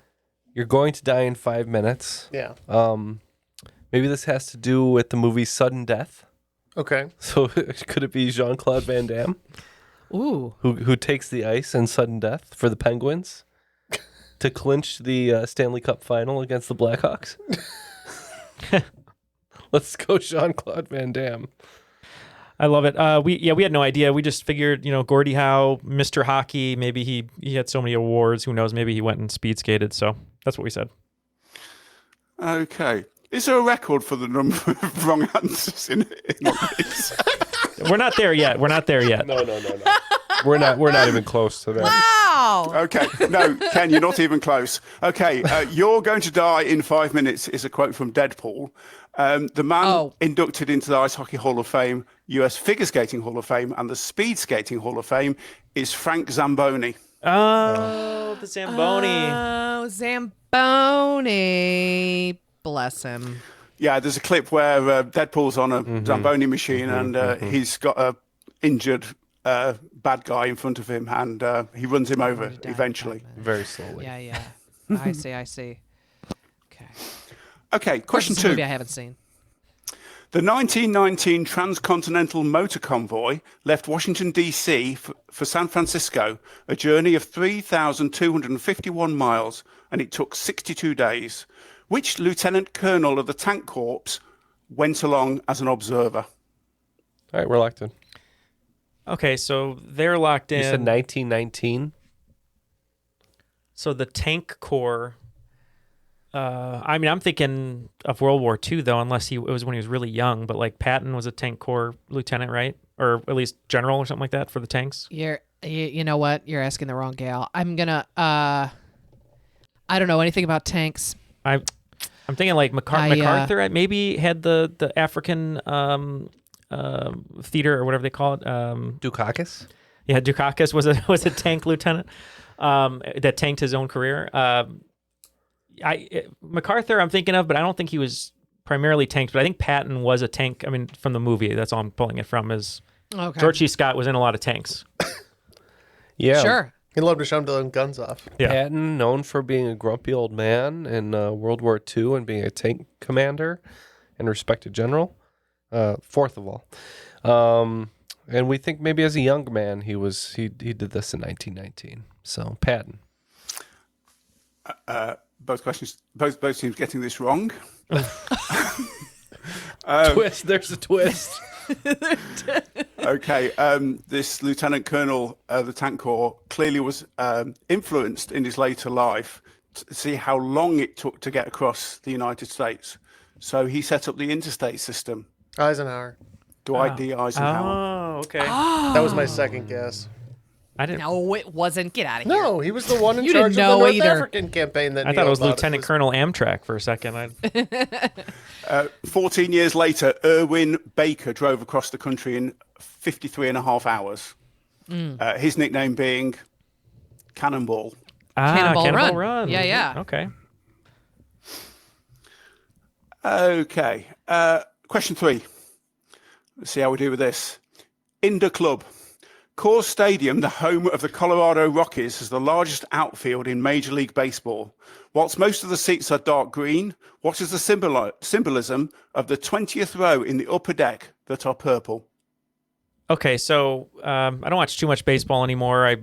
Speaker 3: You're going to die in 5 minutes.
Speaker 5: Yeah.
Speaker 3: Maybe this has to do with the movie Sudden Death.
Speaker 5: Okay.
Speaker 3: So could it be Jean-Claude Van Damme?
Speaker 7: Ooh.
Speaker 3: Who takes the ice in Sudden Death for the Penguins to clinch the Stanley Cup final against the Blackhawks? Let's go Jean-Claude Van Damme.
Speaker 4: I love it. We had no idea. We just figured, Gordie Howe, Mr. Hockey, maybe he had so many awards. Who knows? Maybe he went and speed skated. So that's what we said.
Speaker 6: Okay. Is there a record for the number of wrong answers in this?
Speaker 4: We're not there yet.
Speaker 3: No. We're not even close to that.
Speaker 7: Wow.
Speaker 6: Okay. No, Ken, you're not even close. Okay. You're going to die in 5 minutes is a quote from Deadpool. The man inducted into the Ice Hockey Hall of Fame, US Figure Skating Hall of Fame, and the Speed Skating Hall of Fame is Frank Zamboni.
Speaker 4: Oh, the Zamboni.
Speaker 7: Oh, Zamboni. Bless him.
Speaker 6: Yeah, there's a clip where Deadpool's on a Zamboni machine and he's got a injured bad guy in front of him and he runs him over eventually.
Speaker 3: Very slowly.
Speaker 7: Yeah. I see.
Speaker 6: Okay, question 2.
Speaker 7: Movie I haven't seen.
Speaker 6: The 1919 transcontinental motor convoy left Washington, D.C. for San Francisco, a journey of 3,251 miles, and it took 62 days. Which lieutenant colonel of the Tank Corps went along as an observer?
Speaker 3: All right, we're locked in.
Speaker 4: Okay, so they're locked in.
Speaker 3: You said 1919?
Speaker 4: So the Tank Corps... I'm thinking of World War II, though, unless it was when he was really young. But like Patton was a Tank Corps lieutenant, right? Or at least general or something like that for the tanks.
Speaker 7: You know what? You're asking the wrong gal. I'm gonna. I don't know anything about tanks.
Speaker 4: I'm thinking like MacArthur maybe had the African theater or whatever they call it.
Speaker 3: Dukakis?
Speaker 4: Yeah, Dukakis was a tank lieutenant that tanked his own career. MacArthur I'm thinking of, but I don't think he was primarily tanked. But I think Patton was a tank. From the movie, that's all I'm pulling it from. Is George C. Scott was in a lot of tanks.
Speaker 3: Yeah,
Speaker 7: sure.
Speaker 5: He loved to show them guns off.
Speaker 4: Yeah.
Speaker 3: Patton, known for being a grumpy old man in World War II and being a tank commander and respected general. Fourth of all, and we think maybe as a young man he did this in 1919. So Patton.
Speaker 6: Both teams getting this wrong.
Speaker 3: Twist. There's a twist.
Speaker 6: Okay. This Lieutenant Colonel of the Tank Corps clearly was influenced in his later life to see how long it took to get across the United States. So he set up the interstate system.
Speaker 5: Eisenhower.
Speaker 6: Dwight D. Eisenhower.
Speaker 4: Oh, okay.
Speaker 5: That was my second guess.
Speaker 4: I didn't.
Speaker 7: No, it wasn't. Get out of here.
Speaker 5: No, he was the one in
Speaker 7: You
Speaker 5: charge of
Speaker 7: didn't
Speaker 5: the
Speaker 7: know
Speaker 5: North
Speaker 7: either.
Speaker 5: African campaign. That
Speaker 4: I thought it was Lieutenant Colonel Amtrak for a second.
Speaker 6: 14 years later, Irwin Baker drove across the country in 53 and a half hours. His nickname being Cannonball.
Speaker 7: Cannonball
Speaker 4: Run.
Speaker 7: Yeah.
Speaker 4: Okay.
Speaker 6: Okay. Question 3. Let's see how we do with this. Indoor Club. Coors Stadium, the home of the Colorado Rockies, has the largest outfield in Major League Baseball. Whilst most of the seats are dark green, what is the symbolism of the 20th row in the upper deck that are purple?
Speaker 4: Okay, so I don't watch too much baseball anymore. I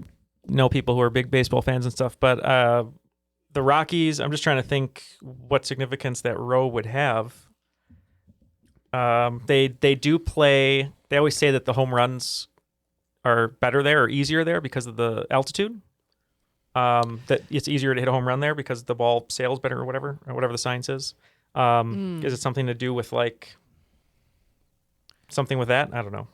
Speaker 4: know people who are big baseball fans and stuff, but the Rockies, I'm just trying to think what significance that row would have. They do play, they always say that the home runs are better there or easier there because of the altitude. That it's easier to hit a home run there because the ball sails better or whatever the science is. Is it something to do with like something with that? I don't know.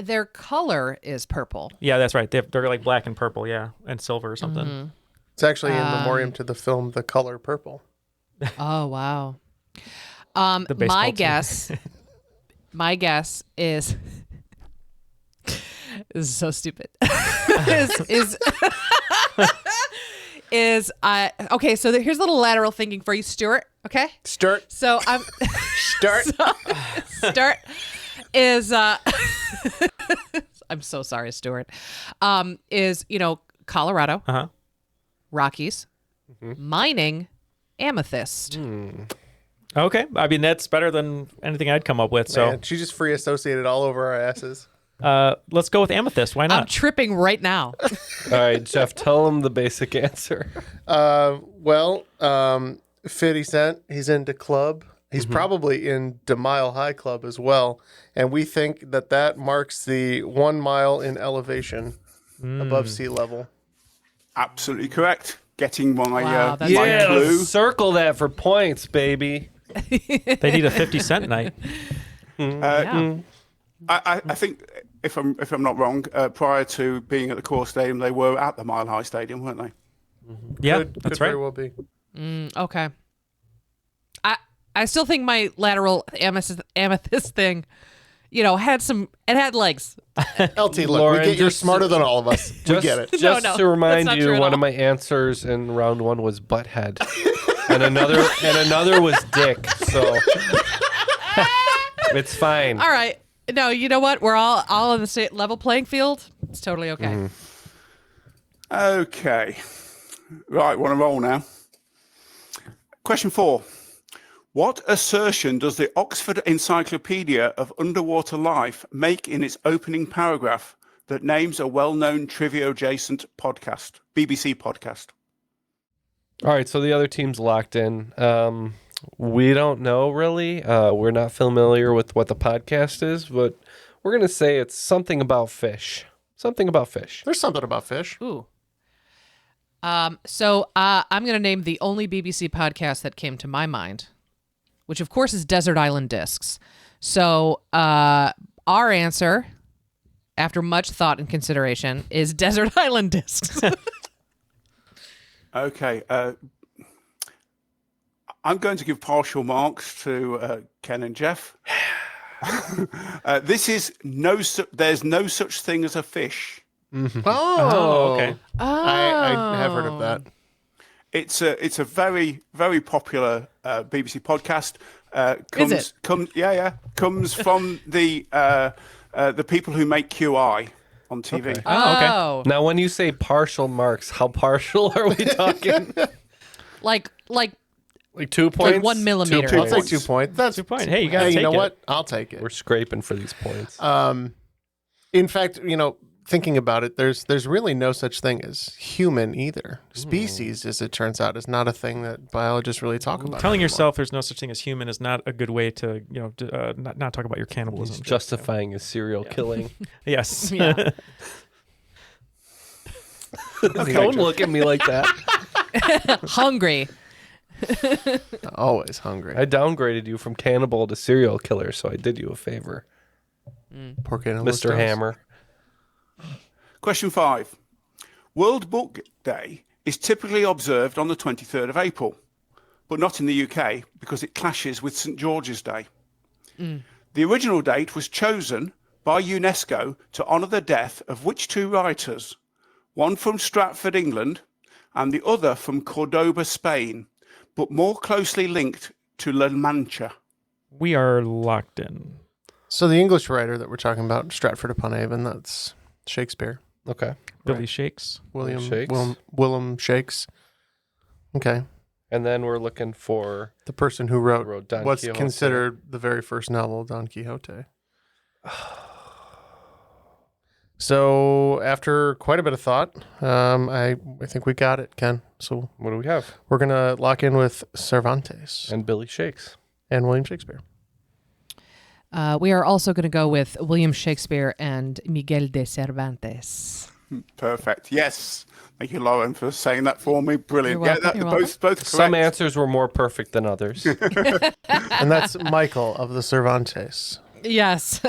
Speaker 7: Their color is purple.
Speaker 4: Yeah, that's right. They're like black and purple, yeah, and silver or something.
Speaker 7: Mm-hmm.
Speaker 5: It's actually in memoriam to the film The Color Purple.
Speaker 7: Oh wow.
Speaker 4: The baseball
Speaker 7: my
Speaker 4: team.
Speaker 7: my guess is this is so stupid. Okay, so here's a little lateral thinking for you, Stuart. Okay,
Speaker 5: Stuart.
Speaker 7: So I'm
Speaker 5: Stuart.
Speaker 7: Stuart is I'm so sorry, Stuart. Is Colorado, Rockies, mining, amethyst.
Speaker 4: Okay, I mean that's better than anything I'd come up with. So
Speaker 5: Man, she just free associated all over our asses.
Speaker 4: Let's go with amethyst. Why not?
Speaker 7: I'm tripping right now.
Speaker 3: All right, Jeff, tell him the basic answer.
Speaker 5: 50 Cent, he's into club, He's probably in the Mile High Club as well. And we think that marks the 1 mile in elevation above sea level.
Speaker 6: Absolutely correct. Getting my,
Speaker 7: Wow, that's
Speaker 6: my
Speaker 3: Yeah,
Speaker 6: clue.
Speaker 3: circle that for points, baby.
Speaker 4: They need a 50-cent night.
Speaker 6: I think, if I'm not wrong, prior to being at the Core Stadium, they were at the Mile High Stadium, weren't they?
Speaker 4: Yeah,
Speaker 5: Could
Speaker 4: that's right.
Speaker 5: very well be.
Speaker 7: Okay. I still think my lateral amethyst thing, had legs.
Speaker 5: LT, look,
Speaker 3: Lauren,
Speaker 5: you're smarter than all of us. We get it.
Speaker 3: Just
Speaker 7: No,
Speaker 3: to remind
Speaker 7: that's not
Speaker 3: you,
Speaker 7: true at
Speaker 3: one of
Speaker 7: all.
Speaker 3: my answers in round 1 was butthead, and another was dick. So it's fine.
Speaker 7: All right. No, you know what? We're all on the same level playing field. It's totally okay.
Speaker 6: Okay. Right, we're on a roll now. Question 4. What assertion does the Oxford Encyclopedia of Underwater Life make in its opening paragraph that names a well-known trivia-adjacent podcast, BBC podcast?
Speaker 3: All right, so the other team's locked in. We don't know, really. We're not familiar with what the podcast is, but we're going to say it's something about fish. Something about fish.
Speaker 5: There's something about fish.
Speaker 7: Ooh. So I'm going to name the only BBC podcast that came to my mind, which of course is Desert Island Discs. So our answer, after much thought and consideration, is Desert Island Discs.
Speaker 6: Okay. I'm going to give partial marks to Ken and Jeff. This is there's no such thing as a fish.
Speaker 5: Oh,
Speaker 4: okay.
Speaker 5: I have heard of that.
Speaker 6: It's a very, very popular BBC podcast. Comes from the people who make QI on TV.
Speaker 3: Okay.
Speaker 7: Oh, okay.
Speaker 3: Now, when you say partial marks, how partial are we talking?
Speaker 7: like
Speaker 3: 2 points?
Speaker 7: 1 millimeter.
Speaker 3: 2
Speaker 5: I'll
Speaker 3: points.
Speaker 5: take 2 points. That's
Speaker 4: 2 points. Hey, you gotta
Speaker 5: you
Speaker 4: take
Speaker 5: know
Speaker 4: it.
Speaker 5: what? I'll take it.
Speaker 3: We're scraping for these points.
Speaker 5: In fact, thinking about it, there's really no such thing as human either. Species, as it turns out, is not a thing that biologists really talk about.
Speaker 4: Telling
Speaker 5: anymore.
Speaker 4: yourself there's no such thing as human is not a good way to, not talk about your cannibalism.
Speaker 3: He's justifying his serial killing.
Speaker 4: Yes.
Speaker 7: Yeah.
Speaker 3: Don't look at me like that.
Speaker 7: Hungry.
Speaker 5: Always hungry.
Speaker 3: I downgraded you from cannibal to serial killer, so I did you a favor.
Speaker 5: Poor kid on
Speaker 3: Mr.
Speaker 5: those
Speaker 3: Hammer.
Speaker 6: Question 5. World Book Day is typically observed on the 23rd of April, but not in the UK because it clashes with St. George's Day. The original date was chosen by UNESCO to honour the death of which 2 writers? One from Stratford, England, and the other from Cordoba, Spain, but more closely linked to La Mancha.
Speaker 4: We are locked in.
Speaker 5: So the English writer that we're talking about, Stratford-upon-Avon, that's Shakespeare.
Speaker 3: Okay.
Speaker 4: Billy Shakes.
Speaker 5: Willem
Speaker 3: Shakes.
Speaker 5: Okay.
Speaker 3: And then we're looking for
Speaker 5: The person who wrote
Speaker 3: Don
Speaker 5: what's
Speaker 3: Quixote.
Speaker 5: considered the very first novel, Don Quixote. So after quite a bit of thought, I think we got it, Ken. So
Speaker 3: what do we have?
Speaker 5: We're going to lock in with Cervantes.
Speaker 3: And Billy Shakes.
Speaker 5: And William Shakespeare.
Speaker 7: We are also going to go with William Shakespeare and Miguel de Cervantes.
Speaker 6: Perfect. Yes. Thank you, Lauren, for saying that for me. Brilliant.
Speaker 7: You're welcome. You're
Speaker 6: both correct.
Speaker 3: Some answers were more perfect than others.
Speaker 5: And that's Michael of the Cervantes.
Speaker 7: Yes.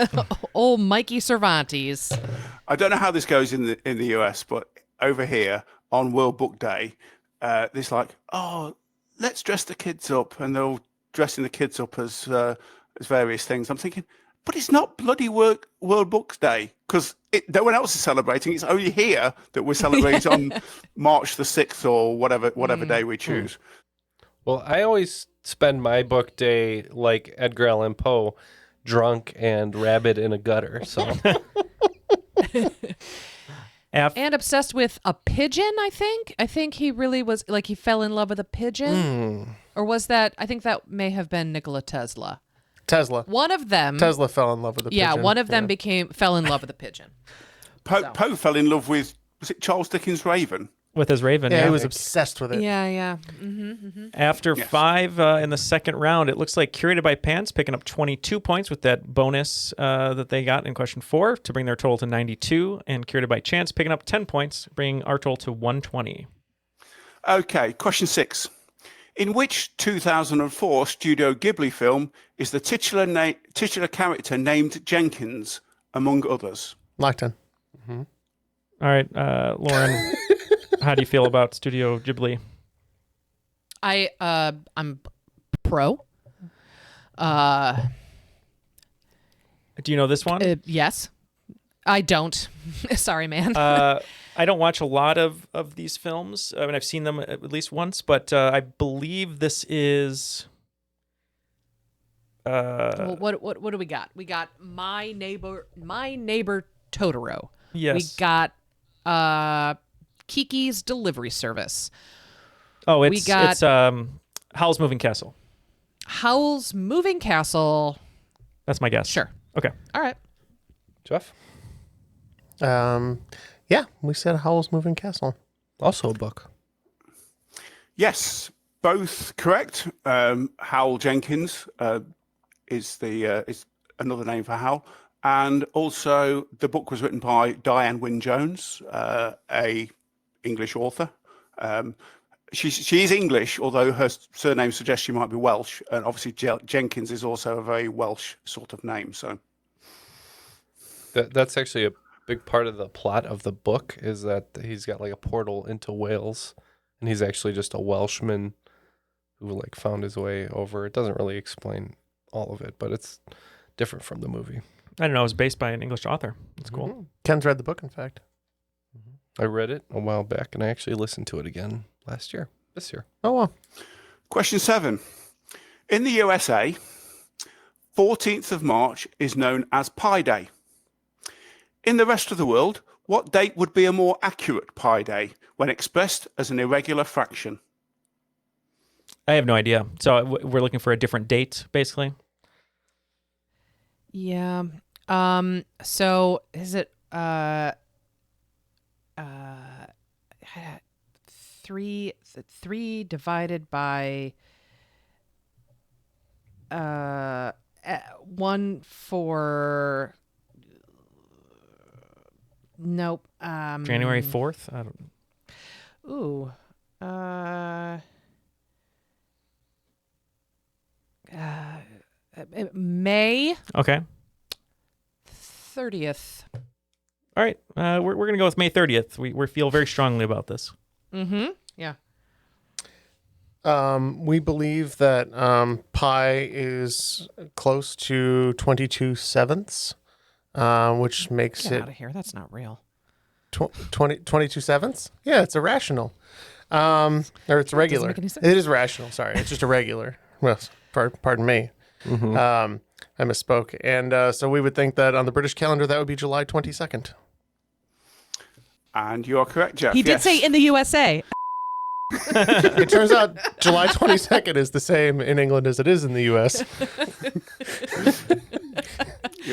Speaker 7: Oh, Mikey Cervantes.
Speaker 6: I don't know how this goes in the US, but over here on World Book Day, there's like, oh, let's dress the kids up, and they're all dressing the kids up as various things. I'm thinking, but it's not bloody World Book Day because no one else is celebrating. It's only here that we're celebrating on March the 6th or whatever day we choose.
Speaker 3: Well, I always spend my book day like Edgar Allan Poe, drunk and rabid in a gutter. So.
Speaker 7: And obsessed with a pigeon, I think. I think he really was, like, he fell in love with a pigeon. Or was that, I think that may have been Nikola Tesla.
Speaker 5: Tesla.
Speaker 7: One of them.
Speaker 5: Tesla fell in love with a pigeon.
Speaker 7: Yeah, one of them fell in love with a pigeon.
Speaker 6: Poe fell in love with, was it Charles Dickens' Raven?
Speaker 4: With his Raven,
Speaker 5: Yeah, he was obsessed with it.
Speaker 7: Yeah.
Speaker 4: After 5 in the second round, it looks like Curated by Pants picking up 22 points with that bonus that they got in question 4 to bring their total to 92, and Curated by Chance picking up 10 points, bringing our total to 120.
Speaker 6: Okay, question 6. In which 2004 Studio Ghibli film is the titular character named Jenkins, among others?
Speaker 5: Lockdown.
Speaker 4: All right, Lauren, how do you feel about Studio Ghibli?
Speaker 7: I'm pro.
Speaker 4: Do you know this one?
Speaker 7: Yes. I don't. Sorry, man.
Speaker 4: I don't watch a lot of these films. I mean, I've seen them at least once, but I believe this is.
Speaker 7: Well, what do we got? We got My Neighbor Totoro.
Speaker 4: Yes.
Speaker 7: We got Kiki's Delivery Service.
Speaker 4: Oh, it's Howl's Moving Castle.
Speaker 7: Howl's Moving Castle.
Speaker 4: That's my guess.
Speaker 7: Sure.
Speaker 4: Okay.
Speaker 7: All right.
Speaker 3: Jeff?
Speaker 5: Yeah, we said Howl's Moving Castle.
Speaker 3: Also a book.
Speaker 6: Yes, both correct. Howell Jenkins is another name for Howell. And also, the book was written by Diane Wynne Jones, a English author. She is English, although her surname suggests she might be Welsh. And obviously, Jenkins is also a very Welsh sort of name. So
Speaker 3: that's actually a big part of the plot of the book, is that he's got like a portal into Wales, and he's actually just a Welshman who like found his way over. It doesn't really explain all of it, but it's different from the movie.
Speaker 4: I don't know. It was based by an English author. It's cool.
Speaker 5: Mm-hmm. Ken's read the book, in fact.
Speaker 3: I read it a while back, and I actually listened to it again this year.
Speaker 5: Oh, well.
Speaker 6: Question 7. In the USA, 14th of March is known as Pi Day. In the rest of the world, what date would be a more accurate Pi Day when expressed as an irregular fraction?
Speaker 4: I have no idea. So we're looking for a different date, basically.
Speaker 7: Yeah. So is it 3 divided by 1 for nope.
Speaker 4: January 4th? I don't.
Speaker 7: Ooh. May.
Speaker 4: Okay.
Speaker 7: 30th.
Speaker 4: All right. We're going to go with May 30th. We feel very strongly about this.
Speaker 7: Mm-hmm. Yeah.
Speaker 5: We believe that pi is close to 22 sevenths, which makes
Speaker 7: Get
Speaker 5: it
Speaker 7: out of here. That's not real.
Speaker 5: 22 sevenths? Yeah, it's irrational. Or it's regular.
Speaker 7: make any sense.
Speaker 5: It is rational. Sorry, it's just irregular. Well, pardon me.
Speaker 3: Mm-hmm.
Speaker 5: I misspoke. And so we would think that on the British calendar, that would be July 22nd.
Speaker 6: And you are correct, Jeff.
Speaker 7: He did say in the USA.
Speaker 5: It turns out July 22nd is the same in England as it is in the U.S.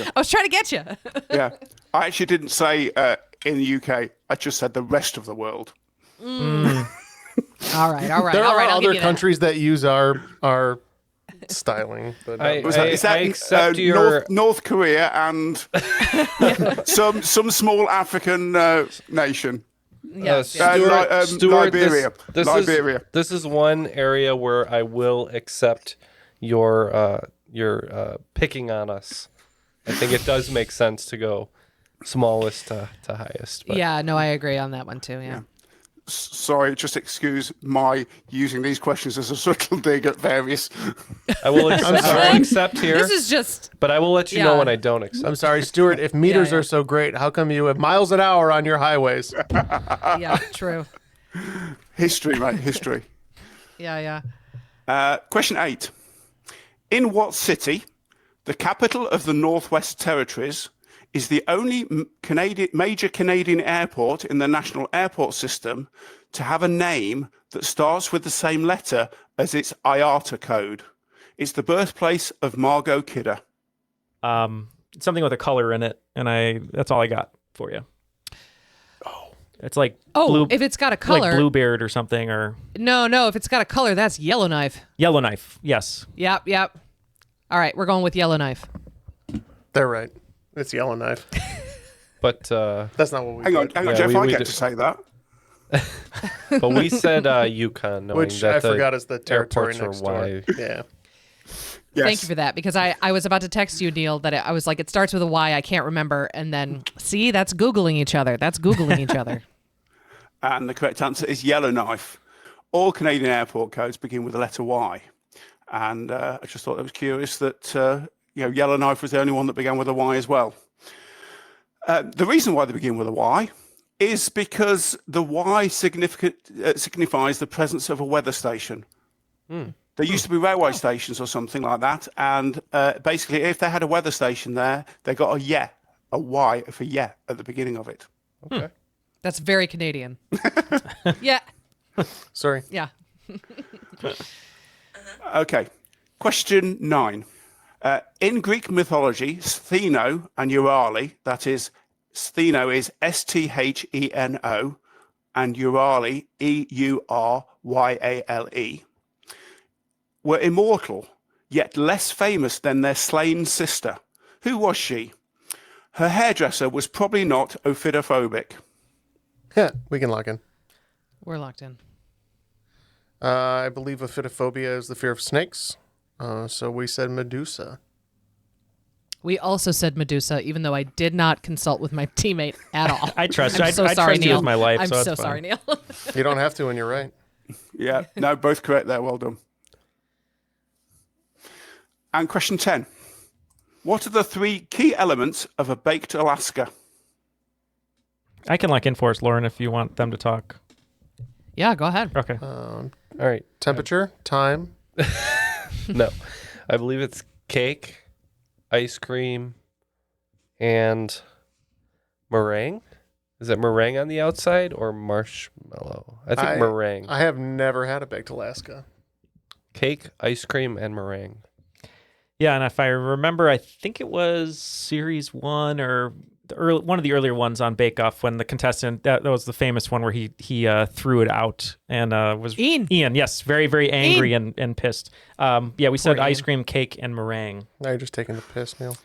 Speaker 7: I was trying to get you.
Speaker 6: Yeah. I actually didn't say in the UK. I just said the rest of the world.
Speaker 7: Mm. All right.
Speaker 5: There are
Speaker 7: I'll give
Speaker 5: other
Speaker 7: you
Speaker 5: countries that use our styling. But
Speaker 6: Is that
Speaker 3: accept your...
Speaker 6: North Korea and some small African nation.
Speaker 7: Yes,
Speaker 3: Stuart,
Speaker 6: Liberia.
Speaker 3: Liberia. This is one area where I will accept your picking on us. I think it does make sense to go smallest to highest. But.
Speaker 7: Yeah, no, I agree on that one too. Yeah.
Speaker 6: Sorry, just excuse my using these questions as a subtle dig at various.
Speaker 3: I will accept here.
Speaker 7: This is just.
Speaker 3: But I will let you know when I don't accept.
Speaker 5: I'm sorry, Stuart. If meters are so great, how come you have miles an hour on your highways?
Speaker 7: Yeah, true.
Speaker 6: History, mate. History.
Speaker 7: Yeah.
Speaker 6: Question 8. In what city, the capital of the Northwest Territories, is the only major Canadian airport in the national airport system to have a name that starts with the same letter as its IATA code? It's the birthplace of Margot Kidder.
Speaker 4: Something with a color in it, and that's all I got for you. It's like
Speaker 7: if it's got a color,
Speaker 4: like Bluebeard or something, or
Speaker 7: no. If it's got a color, that's Yellowknife.
Speaker 4: Yellowknife. Yes.
Speaker 7: Yep. All right, we're going with Yellowknife.
Speaker 5: They're right. It's Yellowknife.
Speaker 3: But
Speaker 5: that's not what we.
Speaker 6: Hang on, Jeff. I get to say that.
Speaker 3: But we said Yukon, knowing
Speaker 5: which
Speaker 3: that
Speaker 5: I forgot is the territory
Speaker 3: airports
Speaker 5: next door. Yeah.
Speaker 6: Yes.
Speaker 7: Thank you for that, because I was about to text you, Neal, that I was like, it starts with a Y, I can't remember, and then, see, that's Googling each other.
Speaker 6: And the correct answer is Yellowknife. All Canadian airport codes begin with the letter Y. And I just thought it was curious that Yellowknife was the only one that began with a Y as well. The reason why they begin with a Y is because the Y signifies the presence of a weather station. There used to be railway stations or something like that, and basically, if they had a weather station there, they got a Y for at the beginning of it.
Speaker 3: Okay.
Speaker 7: That's very Canadian. Yeah.
Speaker 5: Sorry.
Speaker 7: Yeah.
Speaker 6: Okay. Question 9. In Greek mythology, Stheno and Euryale, that is, Stheno is Stheno, and Euryale, Euryale, were immortal, yet less famous than their slain sister. Who was she? Her hairdresser was probably not ophidophobic.
Speaker 5: Yeah, we can lock in.
Speaker 7: We're locked in.
Speaker 5: I believe ophidiophobia is the fear of snakes. So we said Medusa.
Speaker 7: We also said Medusa, even though I did not consult with my teammate at all.
Speaker 4: I trust you.
Speaker 7: I'm so
Speaker 4: I
Speaker 7: sorry,
Speaker 4: trust you
Speaker 7: Neal.
Speaker 4: with my life.
Speaker 7: I'm
Speaker 4: so
Speaker 7: so
Speaker 4: it's
Speaker 7: sorry,
Speaker 4: fine.
Speaker 7: Neal.
Speaker 5: You don't have to when you're right.
Speaker 6: Yeah, no, both correct there. Well done. And question 10. What are the 3 key elements of a baked Alaska?
Speaker 4: I can lock in for us, Lauren, if you want them to talk.
Speaker 7: Yeah, go ahead.
Speaker 4: Okay.
Speaker 3: All right.
Speaker 5: Temperature, time.
Speaker 3: No, I believe it's cake, ice cream, and meringue. Is it meringue on the outside or marshmallow? I think meringue.
Speaker 5: I have never had a baked Alaska.
Speaker 3: Cake, ice cream, and meringue.
Speaker 4: Yeah, and if I remember, I think it was series 1 or one of the earlier ones on Bake Off when the contestant, that was the famous one where he threw it out and was
Speaker 7: Ian,
Speaker 4: yes, very, very angry and pissed. Yeah, we said
Speaker 5: Poor
Speaker 4: ice
Speaker 5: Ian.
Speaker 4: cream, cake, and meringue.
Speaker 5: Now you're just taking the piss, Neal.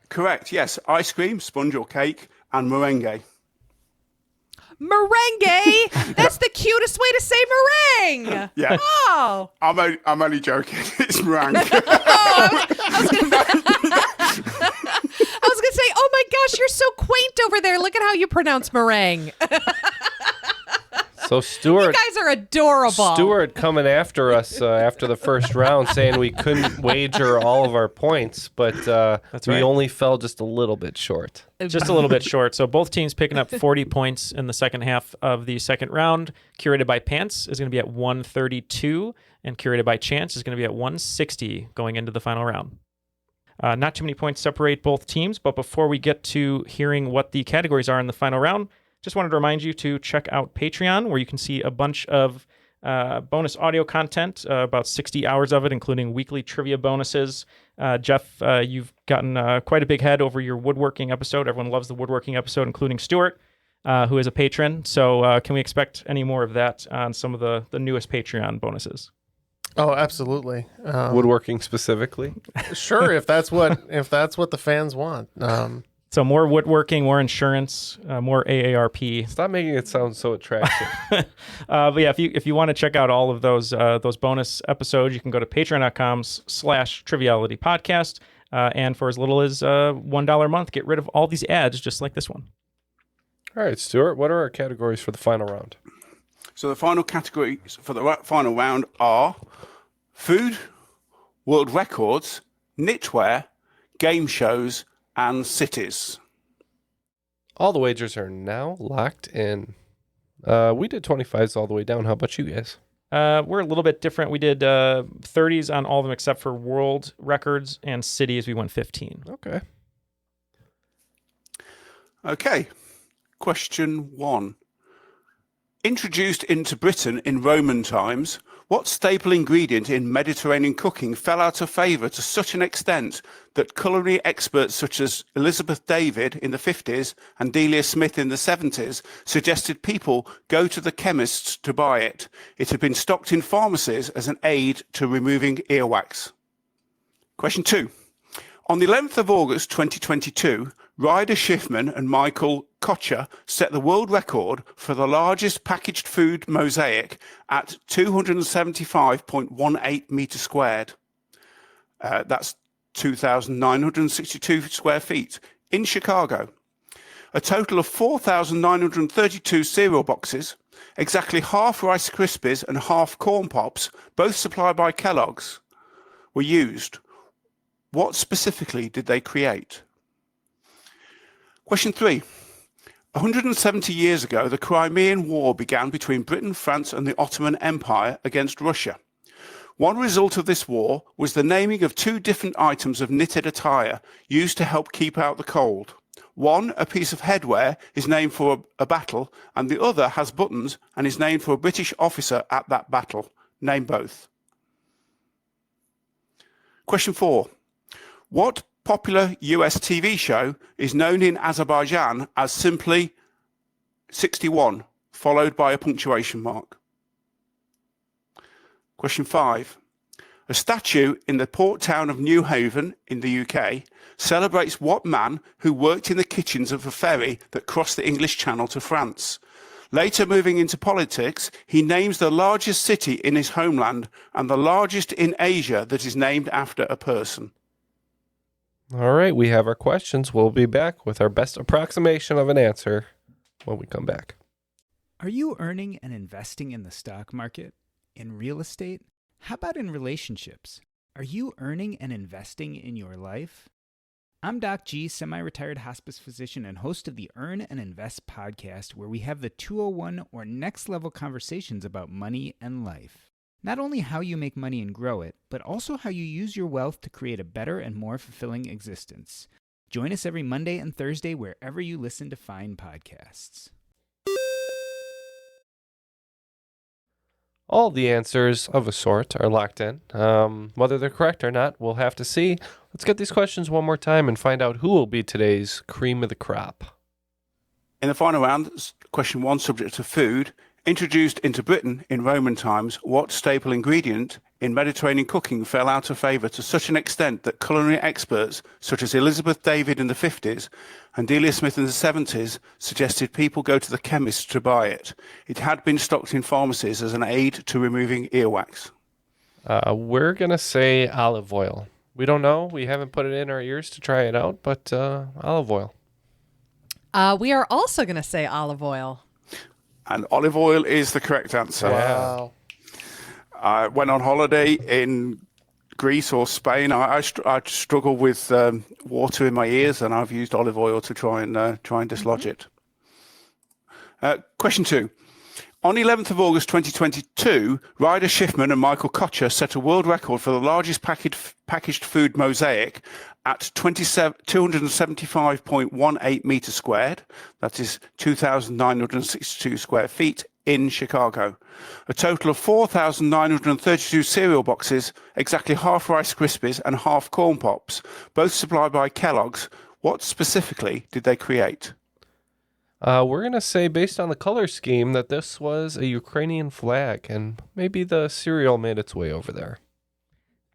Speaker 6: Correct, yes. Ice cream, sponge or cake, and meringue.
Speaker 7: Merengue! That's the cutest way to say meringue!
Speaker 6: Yeah.
Speaker 7: Oh!
Speaker 6: I'm only joking. It's meringue.
Speaker 7: I was going to say, oh my gosh, you're so quaint over there. Look at how you pronounce meringue.
Speaker 3: So Stuart,
Speaker 7: You guys are adorable.
Speaker 3: Stuart coming after us after the first round, saying we couldn't wager all of our points, but we
Speaker 4: right.
Speaker 3: only fell just a little bit short.
Speaker 4: Just a little bit short. So both teams picking up 40 points in the second half of the second round. Curated by Pants is going to be at 132, and Curated by Chance is going to be at 160 going into the final round. Not too many points separate both teams, but before we get to hearing what the categories are in the final round, just wanted to remind you to check out Patreon, where you can see a bunch of bonus audio content, about 60 hours of it, including weekly trivia bonuses. Jeff, you've gotten quite a big head over your woodworking episode. Everyone loves the woodworking episode, including Stuart, who is a patron. So can we expect any more of that on some of the newest Patreon bonuses?
Speaker 5: Oh, absolutely.
Speaker 3: Woodworking specifically?
Speaker 5: Sure, if that's what the fans want.
Speaker 4: So more woodworking, more insurance, more AARP.
Speaker 3: Stop making it sound so attractive.
Speaker 4: But yeah, if you want to check out all of those bonus episodes, you can go to patreon.com/trivialitypodcast. And for as little as $1 a month, get rid of all these ads just like this one.
Speaker 3: All right, Stuart, what are our categories for the final round?
Speaker 6: So the final categories for the final round are food, world records, knitwear, game shows, and cities.
Speaker 3: All the wagers are now locked in. We did 25s all the way down. How about you guys?
Speaker 4: We're a little bit different. We did 30s on all of them except for world records and cities. We went 15.
Speaker 3: Okay.
Speaker 6: Okay. Question 1. Introduced into Britain in Roman times, what staple ingredient in Mediterranean cooking fell out of favour to such an extent that culinary experts such as Elizabeth David in the 50s and Delia Smith in the 70s suggested people go to the chemists to buy it? It had been stocked in pharmacies as an aid to removing earwax. Question 2. On the 11th of August 2022, Ryder Schiffman and Michael Kocher set the world record for the largest packaged food mosaic at 275.18 meters squared. That's 2,962 square feet in Chicago. A total of 4,932 cereal boxes, exactly half Rice Krispies and half Corn Pops, both supplied by Kellogg's, were used. What specifically did they create? Question 3. 170 years ago, the Crimean War began between Britain, France, and the Ottoman Empire against Russia. One result of this war was the naming of 2 different items of knitted attire used to help keep out the cold. One, a piece of headwear, is named for a battle, and the other has buttons and is named for a British officer at that battle. Name both. Question 4. What popular US TV show is known in Azerbaijan as simply 61, followed by a punctuation mark? Question 5. A statue in the port town of New Haven in the UK celebrates what man who worked in the kitchens of a ferry that crossed the English Channel to France? Later moving into politics, he names the largest city in his homeland and the largest in Asia that is named after a person.
Speaker 3: All right, we have our questions. We'll be back with our best approximation of an answer when we come back.
Speaker 16: Are you earning and investing in the stock market? In real estate? How about in relationships? Are you earning and investing in your life? I'm Doc G, semi-retired hospice physician and host of the Earn and Invest podcast, where we have the 201 or next level conversations about money and life. Not only how you make money and grow it, but also how you use your wealth to create a better and more fulfilling existence. Join us every Monday and Thursday wherever you listen to fine podcasts.
Speaker 3: All the answers of a sort are locked in. Whether they're correct or not, we'll have to see. Let's get these questions one more time and find out who will be today's cream of the crop.
Speaker 6: In the final round, question 1, subject to food. Introduced into Britain in Roman times, what staple ingredient in Mediterranean cooking fell out of favour to such an extent that culinary experts such as Elizabeth David in the 50s and Delia Smith in the 70s suggested people go to the chemist to buy it? It had been stocked in pharmacies as an aid to removing earwax.
Speaker 3: We're going to say olive oil. We don't know. We haven't put it in our ears to try it out, but olive oil.
Speaker 7: We are also going to say olive oil.
Speaker 6: And olive oil is the correct answer.
Speaker 3: Wow.
Speaker 6: I went on holiday in Greece or Spain. I struggle with water in my ears, and I've used olive oil to try and dislodge it. Question 2. On the 11th of August 2022, Ryder Schiffman and Michael Kocher set a world record for the largest packaged food mosaic at 275.18 meters squared. That is 2,962 square feet in Chicago. A total of 4,932 cereal boxes, exactly half Rice Krispies and half Corn Pops, both supplied by Kellogg's. What specifically did they create?
Speaker 3: We're going to say, based on the color scheme, that this was a Ukrainian flag, and maybe the cereal made its way over there.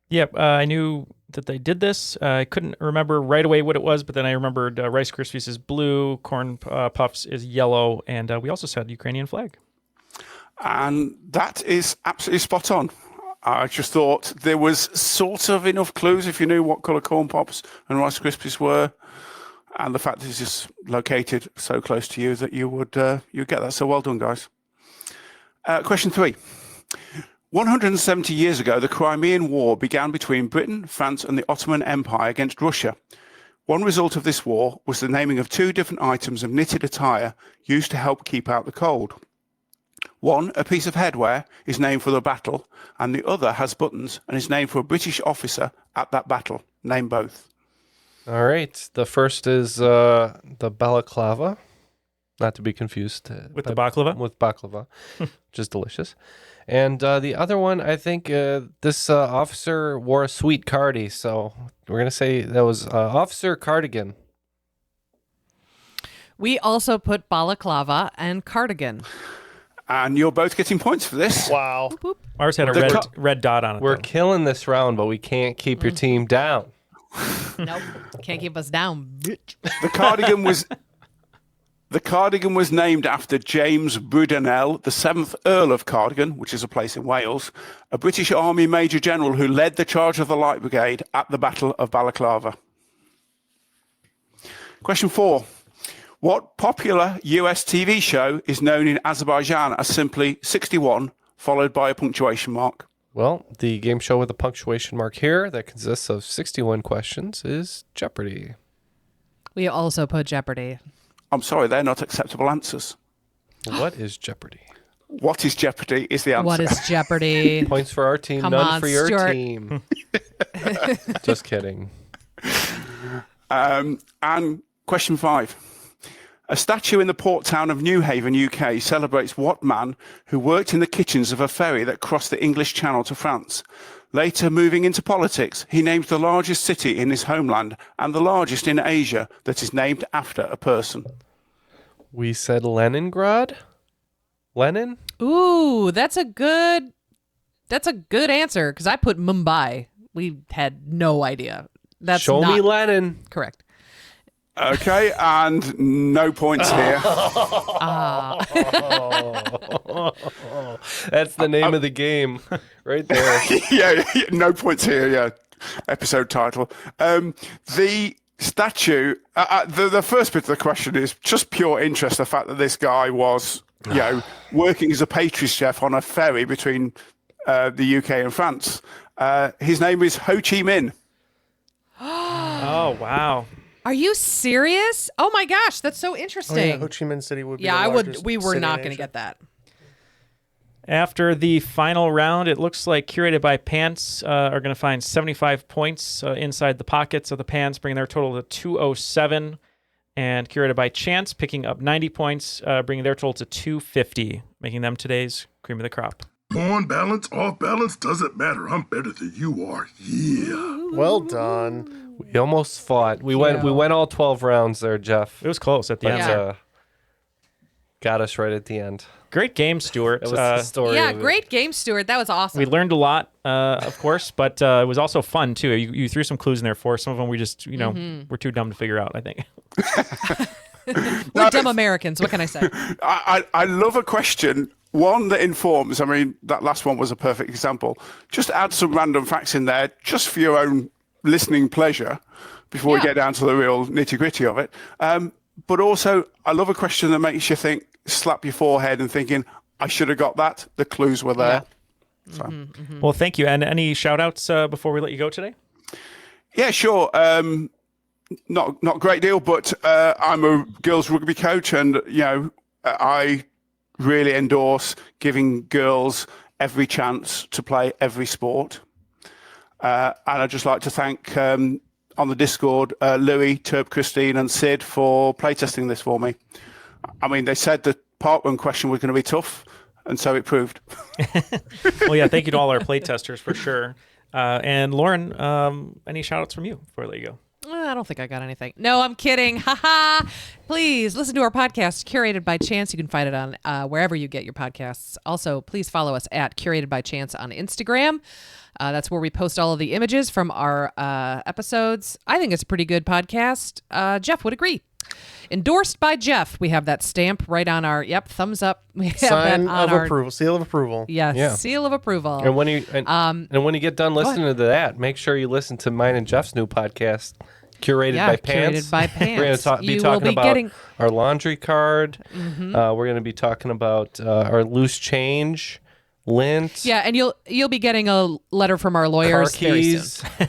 Speaker 4: Yep, I knew that they did this. I couldn't remember right away what it was, but then I remembered Rice Krispies is blue, Corn Puffs is yellow, and we also said Ukrainian flag.
Speaker 6: And that is absolutely spot on. I just thought there was sort of enough clues if you knew what colour Corn Pops and Rice Krispies were. And the fact that it's just located so close to you that you'd get that. So well done, guys. Question 3. 170 years ago, the Crimean War began between Britain, France, and the Ottoman Empire against Russia. One result of this war was the naming of 2 different items of knitted attire used to help keep out the cold. One, a piece of headwear, is named for the battle, and the other has buttons and is named for a British officer at that battle. Name both.
Speaker 3: All right. The first is the balaclava. not to be confused
Speaker 4: with the baklava.
Speaker 3: With baklava, which is delicious. And the other one, I think this officer wore a sweet cardi, so we're gonna say that was Officer Cardigan.
Speaker 7: We also put balaclava and cardigan.
Speaker 6: And you're both getting points for this.
Speaker 5: Wow.
Speaker 7: Boop, boop.
Speaker 4: Ours had a red dot on it.
Speaker 3: We're
Speaker 4: though.
Speaker 3: killing this round, but we can't keep your team down.
Speaker 7: Nope. Can't keep us down, bitch.
Speaker 6: The cardigan was named after James Brudenell, the 7th Earl of Cardigan, which is a place in Wales, a British Army Major General who led the charge of the Light Brigade at the Battle of Balaclava. Question 4. What popular US TV show is known in Azerbaijan as simply 61, followed by a punctuation mark?
Speaker 3: Well, the game show with a punctuation mark here that consists of 61 questions is Jeopardy.
Speaker 7: We also put Jeopardy.
Speaker 6: I'm sorry, they're not acceptable answers.
Speaker 3: What is Jeopardy?
Speaker 6: What is Jeopardy is the answer.
Speaker 7: What is Jeopardy?
Speaker 3: Points for our team,
Speaker 7: Come
Speaker 3: none
Speaker 7: on,
Speaker 3: for your
Speaker 7: Stuart.
Speaker 3: team. Just kidding.
Speaker 6: And question 5. A statue in the port town of Newhaven, UK, celebrates what man who worked in the kitchens of a ferry that crossed the English Channel to France? Later moving into politics, he named the largest city in his homeland and the largest in Asia that is named after a person.
Speaker 3: We said Leningrad? Lenin?
Speaker 7: Ooh, that's a good answer because I put Mumbai. We had no idea. That's
Speaker 3: Show me Lenin.
Speaker 7: Correct.
Speaker 6: Okay, and no points here.
Speaker 3: That's the name of the game right there.
Speaker 6: yeah, no points here, yeah. Episode title. The statue, the first bit of the question is just pure interest, the fact that this guy was, working as a pastry chef on a ferry between the UK and France. His name is Ho Chi Minh.
Speaker 4: Oh, wow.
Speaker 7: Are you serious? Oh my gosh, that's so interesting.
Speaker 5: Oh, yeah, Ho Chi Minh City would be
Speaker 7: Yeah,
Speaker 5: the
Speaker 7: I would.
Speaker 5: largest
Speaker 7: We were
Speaker 5: city
Speaker 7: not
Speaker 5: in
Speaker 7: going to
Speaker 5: Asia.
Speaker 7: get that.
Speaker 4: After the final round, it looks like Curated by Pants are going to find 75 points inside the pockets of the pants, bringing their total to 207. And Curated by Chance picking up 90 points, bringing their total to 250, making them today's cream of the crop.
Speaker 9: On balance, off balance, doesn't matter. I'm better than you are. Yeah.
Speaker 5: Well done.
Speaker 3: We almost fought. We went all 12 rounds there, Jeff.
Speaker 4: It was close at the end.
Speaker 3: Got us right at the end.
Speaker 4: Great game, Stuart.
Speaker 3: That was the story.
Speaker 7: Yeah,
Speaker 3: of it.
Speaker 7: great game, Stuart. That was awesome.
Speaker 4: We learned a lot, of course, but it was also fun, too. You threw some clues in there for us. Some of them we just, we're too dumb to figure out, I think.
Speaker 7: We're dumb Americans. What can I say?
Speaker 6: I love a question, one that informs. I mean, that last one was a perfect example. Just add some random facts in there, just for your own listening pleasure, before we get down to the real nitty-gritty of it. But also, I love a question that makes you think, slap your forehead and thinking, I should have got that. The clues were there. Yeah. So.
Speaker 4: Well, thank you. And any shout-outs before we let you go today?
Speaker 6: Yeah, sure. Not a great deal, but I'm a girls rugby coach, and I really endorse giving girls every chance to play every sport. And I'd just like to thank on the Discord Louis, Turb, Christine, and Sid for playtesting this for me. I mean, they said the parkrun question was going to be tough, and so it proved.
Speaker 4: Well, yeah, thank you to all our playtesters for sure. And Lauren, any shout-outs from you before I let you go?
Speaker 7: I don't think I got anything. No, I'm kidding. Ha. Please listen to our podcast, Curated by Chance. You can find it on wherever you get your podcasts. Also, please follow us at Curated by Chance on Instagram. That's where we post all of the images from our episodes. I think it's a pretty good podcast. Jeff would agree. Endorsed by Jeff. We have that stamp right on our, thumbs up. We have
Speaker 5: Sign
Speaker 7: that on
Speaker 5: of
Speaker 7: our,
Speaker 5: approval, seal of approval.
Speaker 7: Yes,
Speaker 3: Yeah.
Speaker 7: seal of approval.
Speaker 3: And when you get done listening to that, make sure you listen to mine and Jeff's new podcast, Curated by Pants.
Speaker 7: Curated by Pants.
Speaker 3: We're going to be talking about our laundry card. We're going to be talking about our loose change, lint.
Speaker 7: Yeah, and you'll be getting a letter from our lawyers
Speaker 3: car
Speaker 7: very
Speaker 3: keys.
Speaker 7: soon.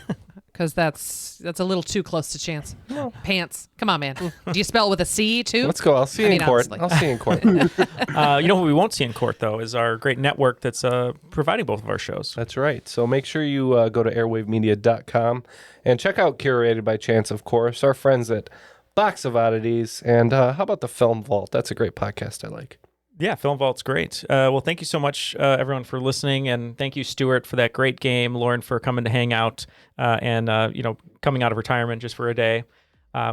Speaker 7: Because that's a little too close to Chance. Pants. Come on, man. Do you spell it with a C too?
Speaker 3: Let's go. I'll see you in court.
Speaker 7: Honestly.
Speaker 3: I'll see you in court.
Speaker 4: You know what we won't see in court, though, is our great network that's providing both of our shows.
Speaker 3: That's right. So make sure you go to airwavemedia.com and check out Curated by Chance, of course. Our friends at Box of Oddities, and how about the Film Vault? That's a great podcast I like.
Speaker 4: Yeah, Film Vault's great. Well, thank you so much, everyone, for listening, and thank you, Stuart, for that great game. Lauren, for coming to hang out and coming out of retirement just for a day.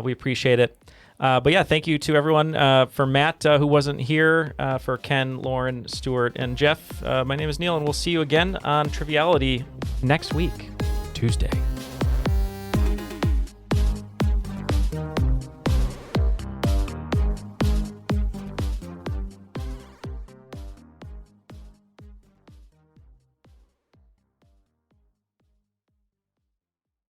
Speaker 4: We appreciate it. But yeah, thank you to everyone. For Matt, who wasn't here, for Ken, Lauren, Stuart, and Jeff. My name is Neal, and we'll see you again on Triviality next week, Tuesday.